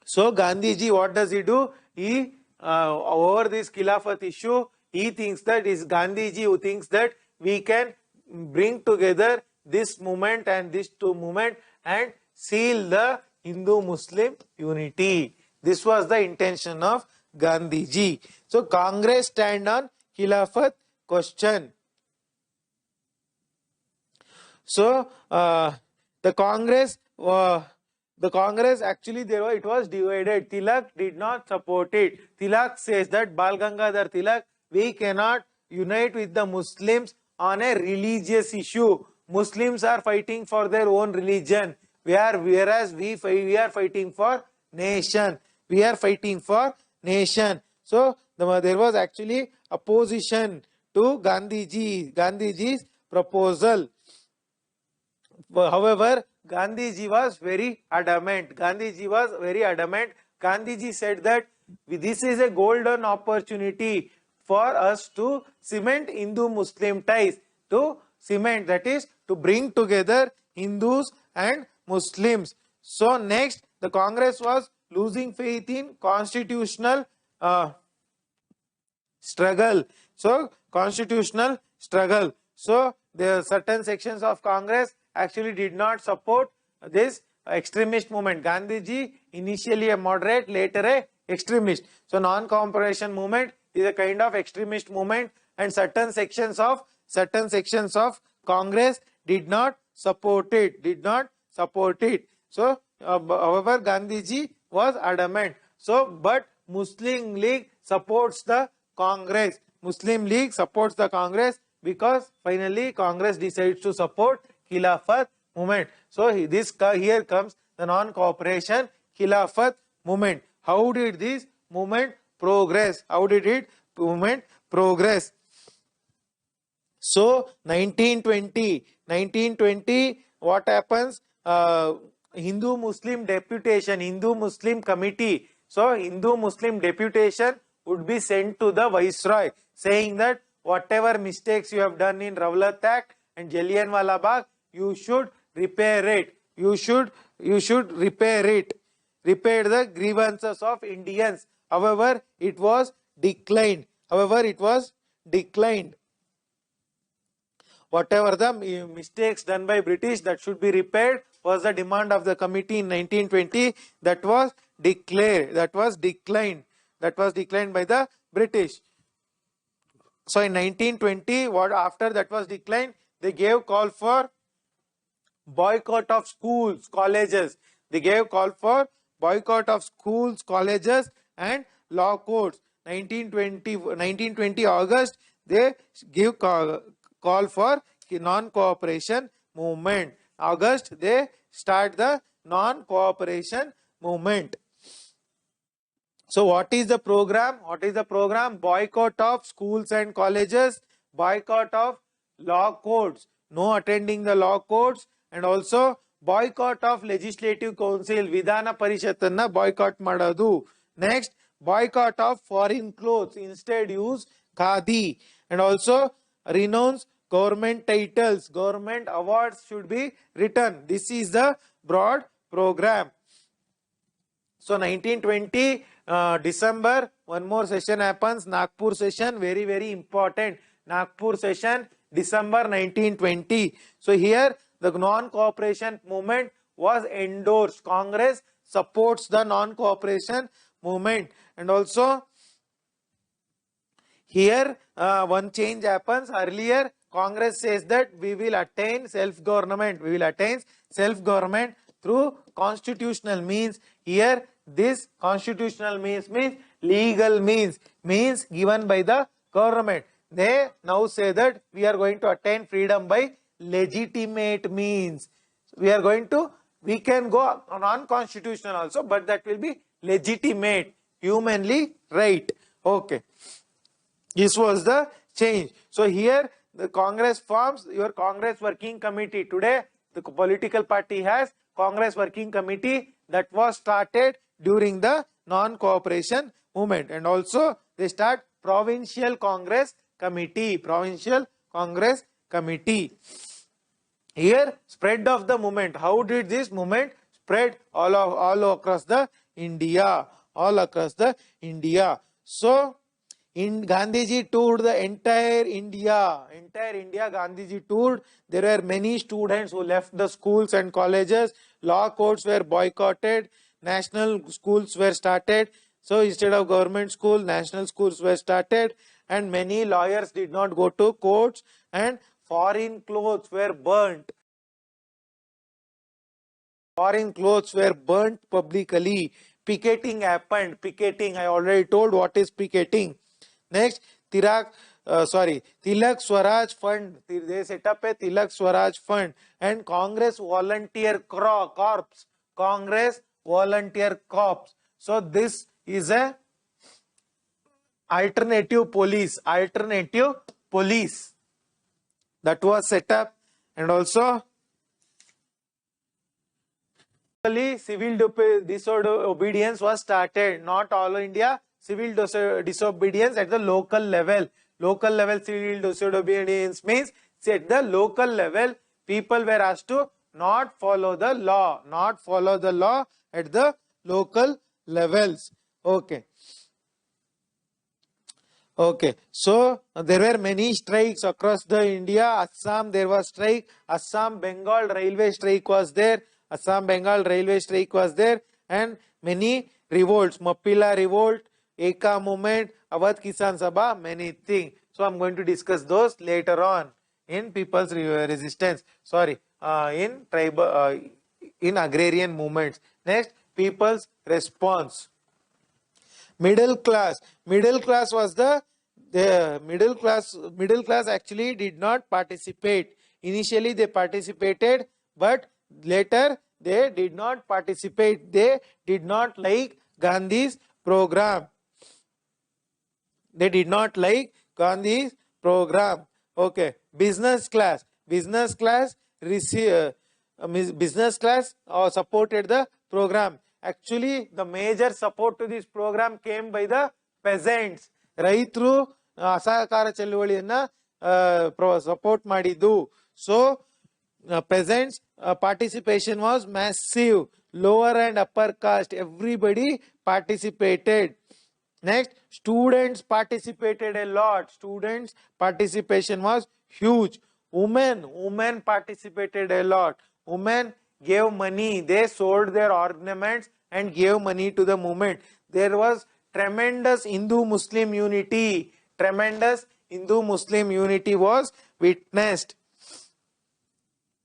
So Gandhiji, what does he do? He over this Khilafat issue, he thinks that is Gandhiji who thinks that we can bring together this movement and this two movement and seal the Hindu-Muslim unity. This was the intention of Gandhiji. So Congress stand on Khilafat question. So the Congress actually it was divided. Tilak did not support it. Tilak says that Bal Gangadhar Tilak, we cannot unite with the Muslims on a religious issue. Muslims are fighting for their own religion, whereas we are fighting for nation. So there was actually opposition to Gandhiji's proposal. However, Gandhiji was very adamant. Gandhiji said that this is a golden opportunity for us to cement Hindu-Muslim ties, that is, to bring together Hindus and Muslims. So next, the Congress was losing faith in constitutional struggle. So there are certain sections of Congress actually did not support this extremist movement. Gandhiji, initially a moderate, later a extremist. So non-cooperation movement is a kind of extremist movement, and certain sections of Congress did not support it. So however, Gandhiji was adamant. So but Muslim League supports the Congress. Because finally Congress decides to support Khilafat movement. So here comes the non-cooperation Khilafat movement. How did this movement progress? So 1920, what happens? Hindu-Muslim deputation, Hindu-Muslim committee. So Hindu-Muslim deputation would be sent to the Viceroy, saying that whatever mistakes you have done in Raulath Act and Jallianwala Bagh, you should repair it. Repair the grievances of Indians. However, it was declined. Whatever the mistakes done by British that should be repaired was the demand of the committee in 1920. That was declined by the British. So in 1920, after that was declined, they gave call for boycott of schools, colleges. They gave call for boycott of schools, colleges and law courts. 1920 August, they give call for non-cooperation movement. August, they start the non-cooperation movement. So what is the program? What is the program? Boycott of schools and colleges, boycott of law courts, no attending the law courts, and also boycott of legislative council, Vidhana Parishatanna boycott madadu. Next, boycott of foreign clothes, instead use khadi, and also renounce government titles, government awards should be written. This is the broad program. So 1920 December, one more session happens, Nagpur session, very very important. Nagpur session, December 1920. So here the non-cooperation movement was endorsed. Congress supports the non-cooperation movement, and also here one change happens. Earlier Congress says that we will attain self-government. We will attain self-government through constitutional means. Here this constitutional means legal means given by the government. They now say that we are going to attain freedom by legitimate means. We can go non-constitutional also, but that will be legitimate, humanly right. Okay. This was the change. So here the Congress forms your Congress Working Committee. Today the political party has Congress Working Committee that was started during the non-cooperation movement, and also they start Provincial Congress Committee. Provincial Congress Committee. Here spread of the movement. How did this movement spread all across the India? All across the India. So in Gandhiji toured the entire India. Gandhiji toured. There were many students who left the schools and colleges. Law courts were boycotted. National schools were started. So instead of government school, national schools were started, and many lawyers did not go to courts, and foreign clothes were burnt. Foreign clothes were burnt publicly. Picketing happened. Picketing, I already told what is picketing. Next, Tilak Swaraj Fund. They set up a Tilak Swaraj Fund, and Congress Volunteer Corps. Congress Volunteer Corps. So this is a alternative police. Alternative police that was set up, and also civil disobedience was started. Not all India, civil disobedience at the local level. Local level civil disobedience means at the local level people were asked to not follow the law. Not follow the law at the local levels. Okay. Okay, so there were many strikes across the India. Assam, there was strike. Assam Bengal railway strike was there. Assam Bengal railway strike was there, and many revolts. Mappila revolt, Eka movement, Awadh Kisan Sabha, many things. So I'm going to discuss those later on in people's resistance. Sorry, in tribal, in agrarian movements. Next, people's response. Middle class was the middle class actually did not participate. Initially they participated, but later they did not participate. They did not like Gandhi's program. They did not like Gandhi's program. Okay, business class supported the program. Actually, the major support to this program came by the peasants. ರೈತರು ಅಸಹಕಾರ ಚಳುವಳಿಯನ್ನ support ಮಾಡಿದ್ದು. So peasants participation was massive. Lower and upper caste, everybody participated. Next, students participated a lot. Students participation was huge. Women participated a lot. Women gave money. They sold their ornaments and gave money to the movement. There was tremendous Hindu-Muslim unity. Tremendous Hindu-Muslim unity was witnessed.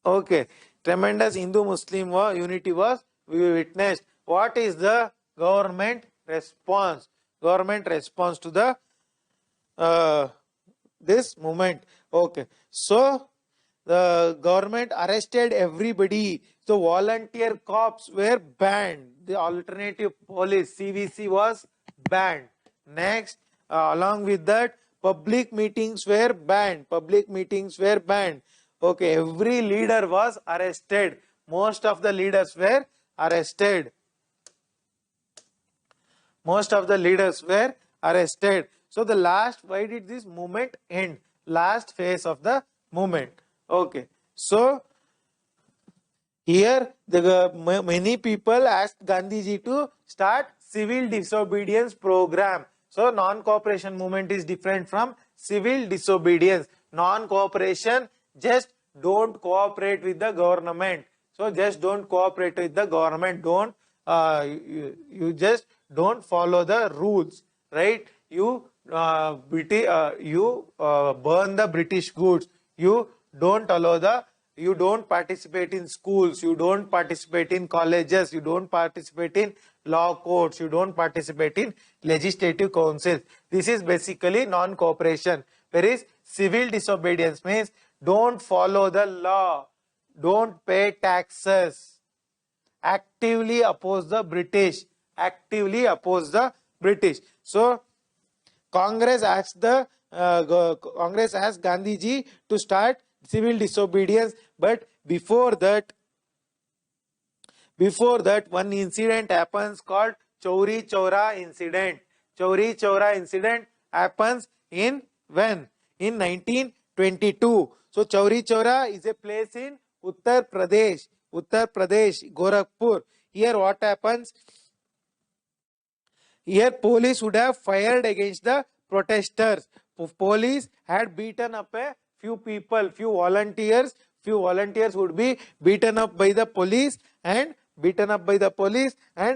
Okay. tremendous Hindu-Muslim unity was witnessed. What is the government response? Government response to the this movement. Okay, so the government arrested everybody. So volunteer cops were banned. The alternative police CVC was banned. Next, along with that, public meetings were banned. Public meetings were banned. Okay, every leader was arrested. Most of the leaders were arrested. Most of the leaders were arrested. So the last, why did this movement end? Last phase of the movement. Okay, so here many people asked Gandhiji to start civil disobedience program. So non-cooperation movement is different from civil disobedience. Non-cooperation, just don't cooperate with the government. So just don't cooperate with the government. Don't you just don't follow the rules, right? You burn the British goods. You don't participate in schools, you don't participate in colleges, you don't participate in law courts, you don't participate in legislative councils. This is basically non-cooperation. Whereas civil disobedience means don't follow the law, don't pay taxes, actively oppose the British, actively oppose the British. So Congress asked Gandhiji to start civil disobedience, but before that one incident happens called Chauri Chaura incident. Chauri Chaura incident happens in when? In 1922. So Chauri Chaura is a place in Uttar Pradesh, Gorakhpur. Here what happens? Here police would have fired against the protesters. Police had beaten up a few people, few volunteers would be beaten up by the police and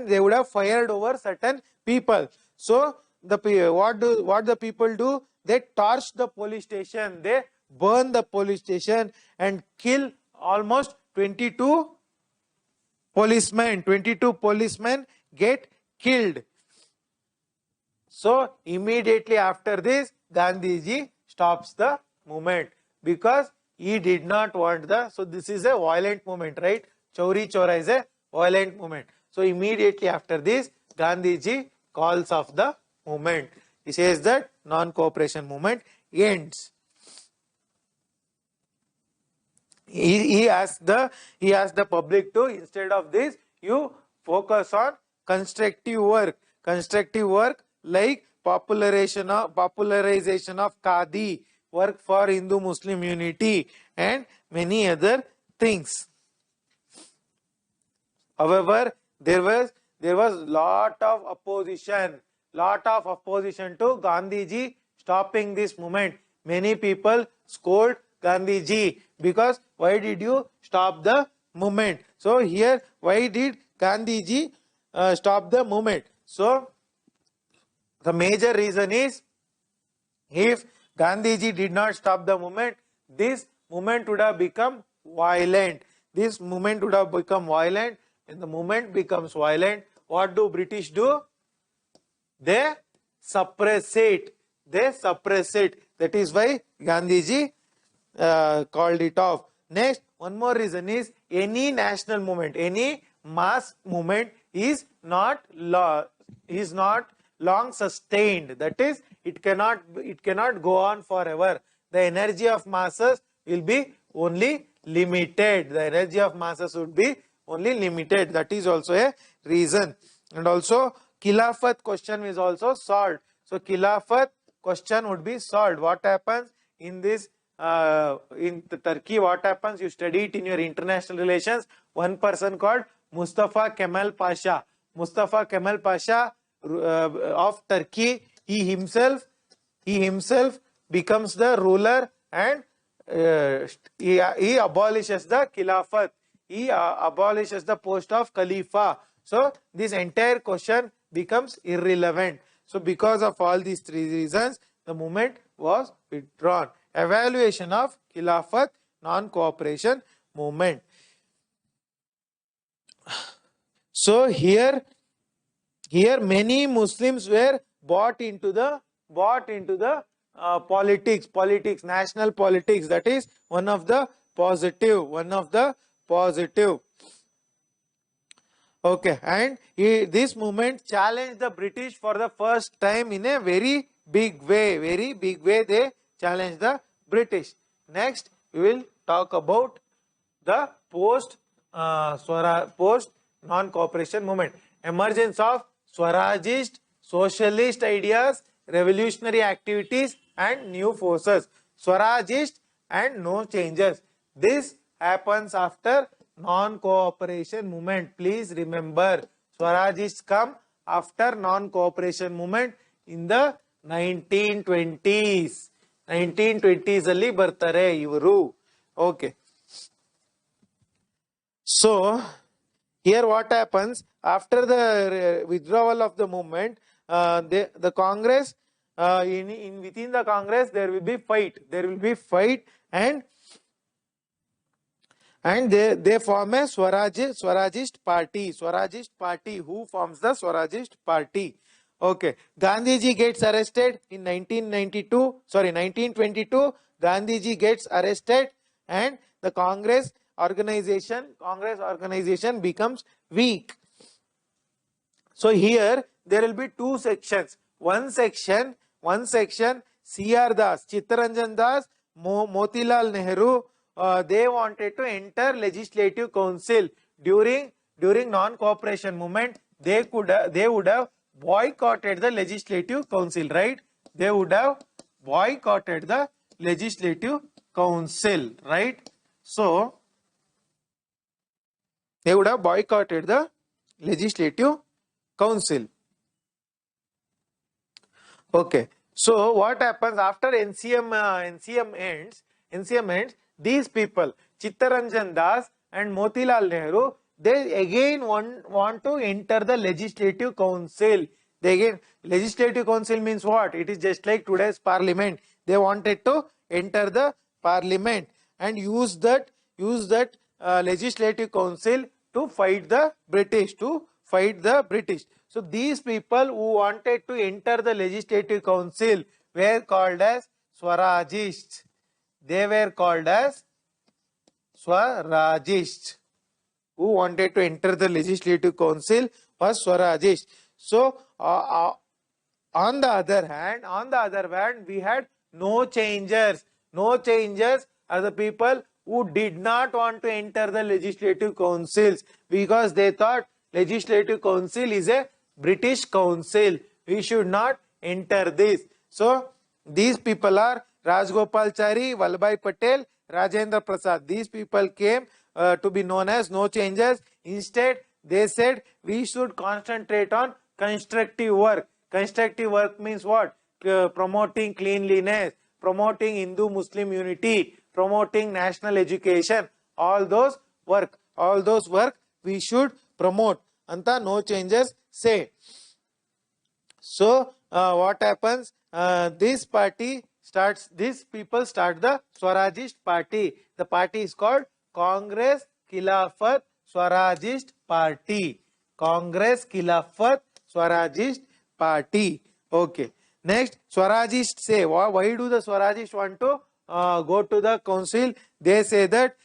they would have fired over certain people. So what the people do? They torch the police station, they burn the police station and kill almost 22 policemen. 22 policemen get killed. So immediately after this, Gandhiji stops the movement because he did not want so this is a violent movement, right? Chauri Chaura is a violent movement. So immediately after this, Gandhiji calls off the movement. He says that non-cooperation movement ends. He asked the public to, instead of this, you focus on constructive work like popularization of Khadi, work for Hindu-Muslim unity and many other things. However, there was lot of opposition to Gandhiji stopping this movement. Many people scold Gandhiji because why did you stop the movement? So here, why did Gandhiji stop the movement? So the major reason is, if Gandhiji did not stop the movement, this movement would have become violent. When the movement becomes violent, what do British do? They suppress it. That is why Gandhiji called it off. Next, one more reason is, any national movement, any mass movement is not long sustained. That is, it cannot go on forever. The energy of masses will be only limited. That is also a reason. And also Khilafat question is also solved. So Khilafat question would be solved. What happens in this in Turkey? What happens? You study it in your international relations. One person called Mustafa Kemal Pasha of Turkey, he himself becomes the ruler and he abolishes the Khilafat. He abolishes the post of Khalifa. So this entire question becomes irrelevant. So because of all these three reasons, the movement was withdrawn. Evaluation of Khilafat non-cooperation movement. So here many Muslims were bought into the politics, national politics. That is one of the positive. Okay, and this movement challenged the British for the first time in a very big way. They challenged the British. Next, we will talk about the post non-cooperation movement. Emergence of Swarajist, socialist ideas, revolutionary activities, and new forces. Swarajist and no changes. This happens after non-cooperation movement. Please remember, Swarajists come after non-cooperation movement in the 1920s. 1920s ಅಲ್ಲಿ ಬರ್ತಾರೆ ಇವರು. Okay. So here what happens after the withdrawal of the movement, the Congress, within the Congress there will be fight, and they form a Swarajist party. Who forms the Swarajist party? Okay, Gandhiji gets arrested in 1922. Gandhiji gets arrested, and the Congress organization becomes weak. So here there will be two sections. One section, C.R. Das, Chittaranjan Das, Motilal Nehru, they wanted to enter legislative council during non-cooperation movement. They would have boycotted the legislative council, right? They would have boycotted the legislative council, right? So they would have boycotted the legislative council. Okay. So what happens after NCM ends? These people, Chittaranjan Das and Motilal Nehru, they again want to enter the legislative council. Legislative council means what? It is just like today's parliament. They wanted to enter the parliament and use that legislative council to fight the British. So these people who wanted to enter the legislative council were called as Swarajists. They were called as Swarajists. Who wanted to enter the legislative council was Swarajist. So on the other hand, we had no changers. No changers are the people who did not want to enter the legislative councils because they thought legislative council is a British council. We should not enter this. So these people are Rajgopalachari, Vallabhbhai Patel, Rajendra Prasad. These people came to be known as no changers. Instead, they said we should concentrate on constructive work. Constructive work means what? Promoting cleanliness, promoting Hindu-Muslim unity, promoting national education. All those work we should promote. Anta no changes say. So what happens? These people start the Swarajist party. The party is called Congress Khilafat Swarajist Party. Congress Khilafat Swarajist Party. Okay. Next, Swarajists say, why do the Swarajists want to go to the council? They say that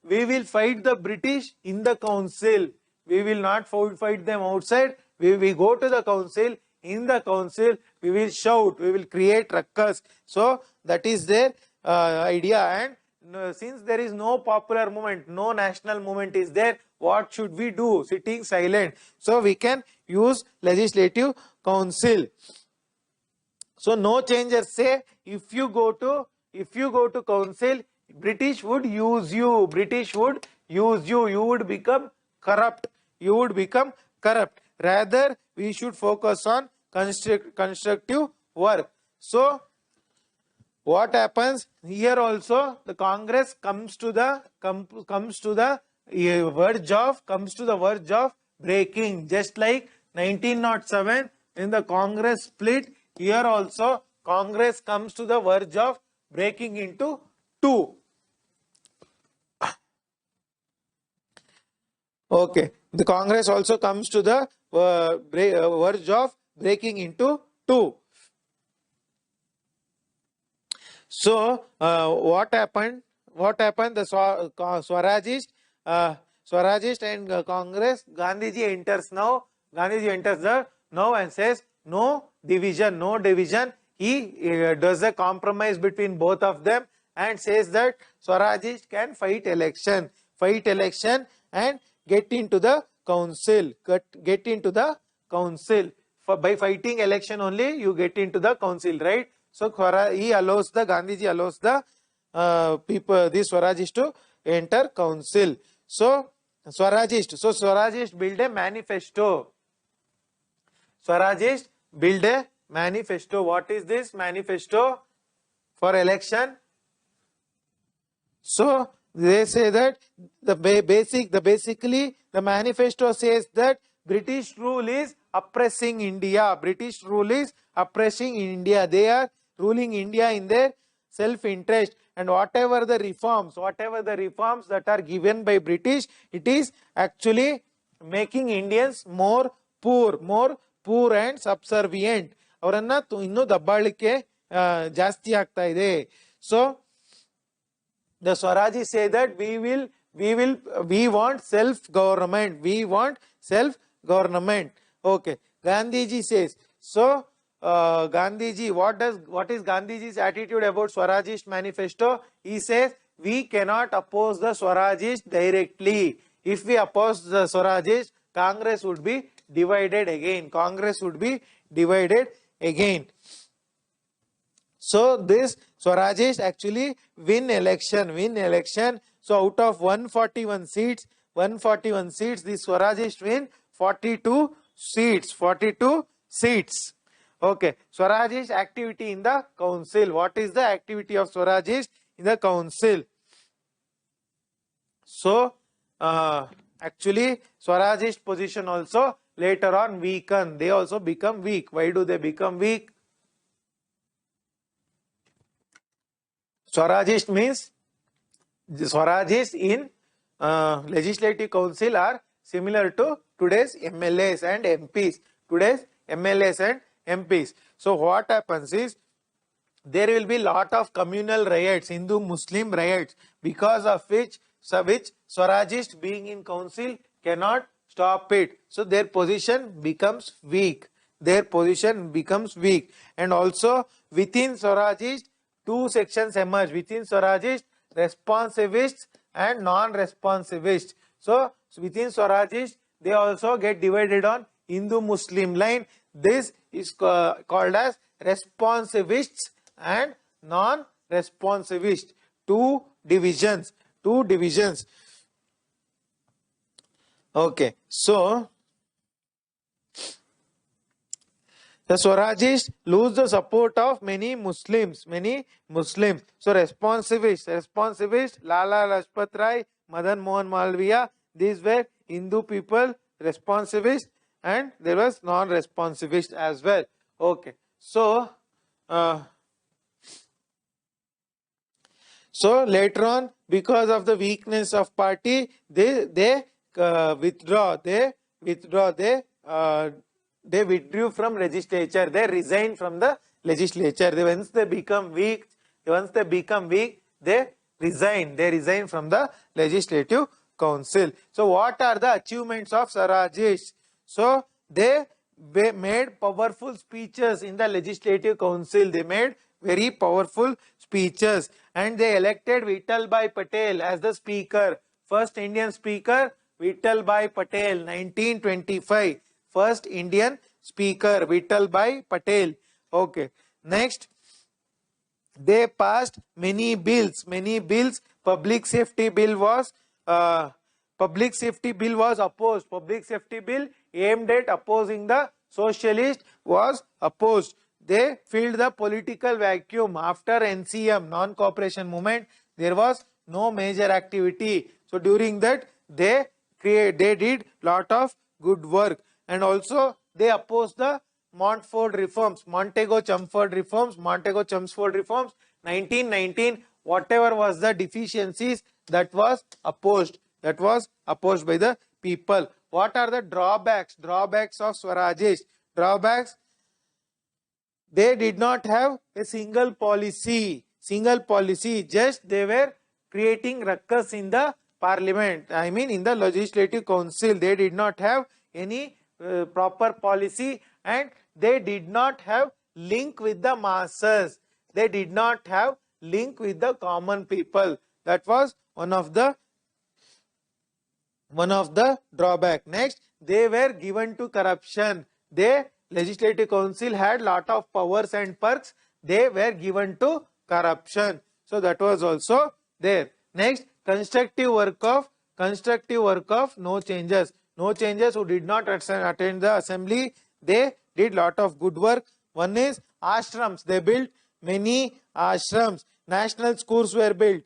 we will fight the British in the council. We will not fight them outside. We go to the council. In the council, we will shout. We will create ruckus. So that is their idea. And since there is no popular movement, no national movement is there, what should we do? Sitting silent. So we can use legislative council. So no changers say if you go to council, British would use you. You would become corrupt. Rather, we should focus on constructive work. So what happens here? Also, the Congress comes to the verge of breaking. Just like 1907, when the Congress split, here also Congress comes to the verge of breaking into two. Okay, the Congress also comes to the verge of breaking into two. So what happened? What happened? The Swarajist, Swarajist and Congress. Gandhiji enters now. Gandhiji enters the now and says no division, no division. He does a compromise between both of them and says that Swarajist can fight election and get into the council. Get into the council. By fighting election only, you get into the council, right? So he allows the Gandhiji allows the people, these Swarajists to enter council. So Swarajist build a manifesto. Swarajist build a manifesto. What is this manifesto for election? So they say that basically the manifesto says that British rule is oppressing India. British rule is oppressing India. They are ruling India in their self-interest, and whatever the reforms that are given by British, it is actually making Indians more poor and subservient. ಅವರನ್ನ ಇನ್ನೂ ದಬ್ಬಾಳಿಕೆ ಜಾಸ್ತಿ ಆಗ್ತಾ ಇದೆ. So the Swarajis say that we want self-government. We want self-government. Okay. Gandhiji says, so Gandhiji, what is Gandhiji's attitude about Swarajist manifesto? He says, we cannot oppose the Swarajist directly. If we oppose the Swarajist, Congress would be divided again. Congress would be divided again. So this Swarajist actually win election. So out of 141 seats, the Swarajist win 42 seats. Okay, Swarajist activity in the council. What is the activity of Swarajist in the council? So actually Swarajist position also later on weaken. They also become weak. Why do they become weak? Swarajist means Swarajist in legislative council are similar to today's MLAs and MPs. So what happens is there will be lot of communal riots, Hindu-Muslim riots, because of which Swarajist being in council cannot stop it. So their position becomes weak. And also within Swarajist, two sections emerge. Within Swarajist, responsivists and non-responsivists. So within Swarajist, they also get divided on Hindu-Muslim line. This is called as responsivists and non-responsivists. Two divisions. Okay, so the Swarajists lose the support of many Muslims. So responsivists, Lala Lajpat Rai, Madan Mohan Malviya, these were Hindu people, responsivists, and there was non-responsivists as well. Okay, so later on, because of the weakness of party, they withdraw. They withdrew from legislature. They resigned from the legislature. Once they become weak, they resign. They resign from the legislative council. So what are the achievements of Swarajists? So they made powerful speeches in the legislative council. They made very powerful speeches, and they elected Vittalbhai Patel as the speaker. First Indian speaker, Vittalbhai Patel, 1925. First Indian speaker, Vittalbhai Patel. Okay. Next, they passed many bills. Public safety bill was opposed. Public safety bill aimed at opposing the socialist was opposed. They filled the political vacuum. After NCM, non-cooperation movement, there was no major activity. So during that, they did lot of good work. And also they opposed the Montfort reforms, Montego-Chelmsford reforms, 1919, whatever was the deficiencies, that was opposed by the people. What are the drawbacks? Drawbacks of Swarajis. Drawbacks: they did not have a single policy. Just they were creating ruckus in the parliament. I mean, in the legislative council, they did not have any proper policy, and they did not have link with the masses. They did not have link with the common people. That was one of the drawback. Next, they were given to corruption. The legislative council had lot of powers and perks. They were given to corruption. So that was also there. Next, constructive work of no changes. No changes who did not attend the assembly. They did lot of good work. One is ashrams. They built many ashrams. National schools were built.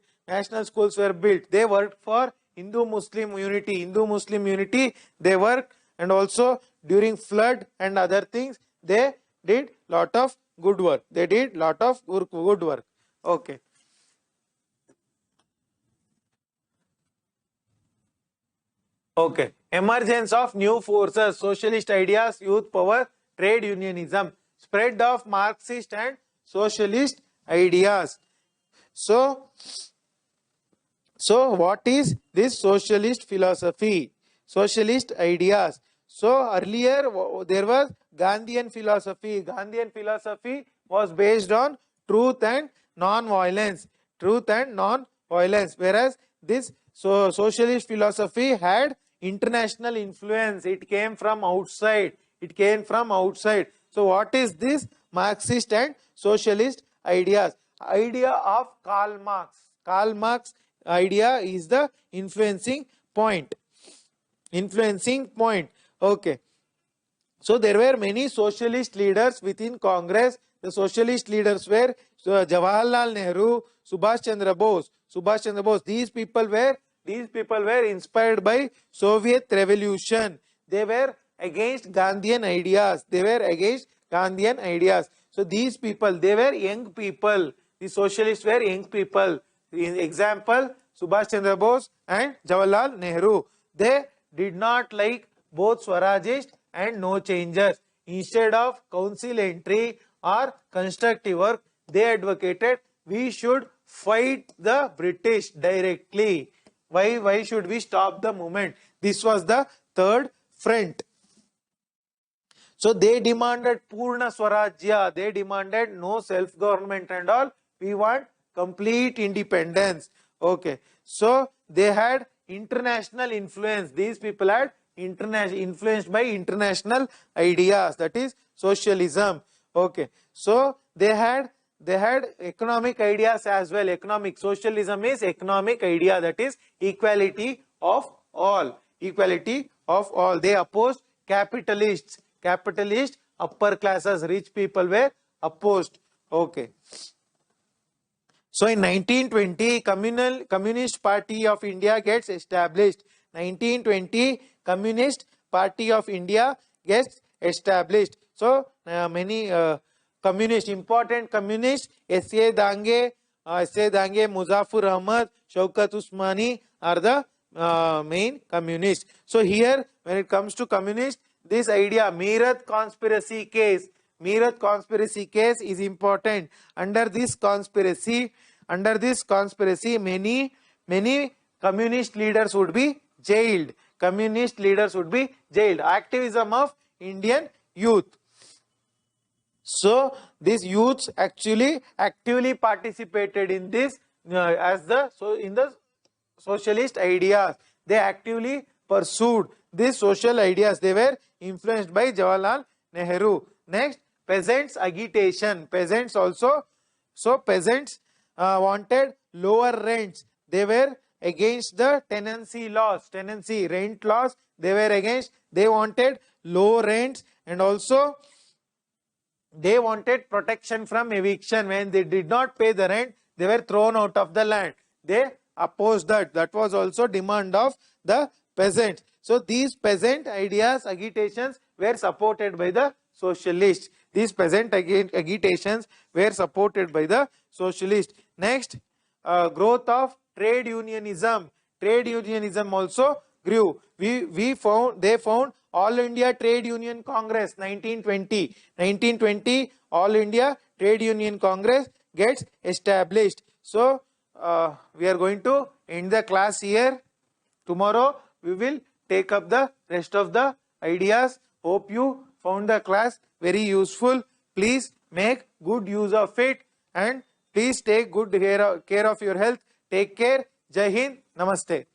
They worked for Hindu-Muslim unity. They worked, and also during flood and other things, they did lot of good work. Okay. Okay. Emergence of new forces: socialist ideas, youth power, trade unionism, spread of Marxist and socialist ideas. So what is this socialist philosophy? Socialist ideas. So earlier there was Gandhian philosophy. Gandhian philosophy was based on truth and non-violence. Whereas this socialist philosophy had international influence. It came from outside. So what is this Marxist and socialist ideas? Idea of Karl Marx idea is the influencing point. Okay. So there were many socialist leaders within Congress. The socialist leaders were Jawaharlal Nehru, Subhash Chandra Bose. These people were inspired by Soviet revolution. They were against Gandhian ideas. So these people, they were young people. The socialists were young people. In example, Subhash Chandra Bose and Jawaharlal Nehru. They did not like both Swarajis and no changers. Instead of council entry or constructive work, they advocated we should fight the British directly. Why should we stop the movement? This was the third front. So they demanded Purna Swarajya. They demanded no self-government and all. We want complete independence. Okay. So they had international influence. These people had influenced by international ideas. That is socialism. Okay. So they had economic ideas as well. Socialism is economic idea. That is equality of all. They opposed capitalists. Upper classes, rich people were opposed. Okay. So in 1920, Communist Party of India gets established. 1920, Communist Party of India gets established. So many important communists, S.A. Dange, Muzaffar Ahmad, Shaukat Usmani are the main communists. So here, when it comes to communists, this idea, Meerut conspiracy case is important. Under this conspiracy, many communist leaders would be jailed. Activism of Indian youth. So these youths actually actively participated in this in the socialist ideas. They actively pursued these social ideas. They were influenced by Jawaharlal Nehru. Next, peasants agitation. Peasants wanted lower rents. They were against the tenancy rent laws. They were against. They wanted low rents, and also they wanted protection from eviction. When they did not pay the rent, they were thrown out of the land. They opposed that. That was also demand of the peasants. So these peasant ideas, agitations were supported by the socialists. These peasant agitations were supported by the socialists. Next, growth of trade unionism. Trade unionism also grew. They found All India Trade Union Congress 1920. 1920 All India Trade Union Congress gets established. So we are going to end the class here. Tomorrow we will take up the rest of the ideas. Hope you found the class very useful. Please make good use of it and please take good care of your health. Take care. Jai Hind. Namaste.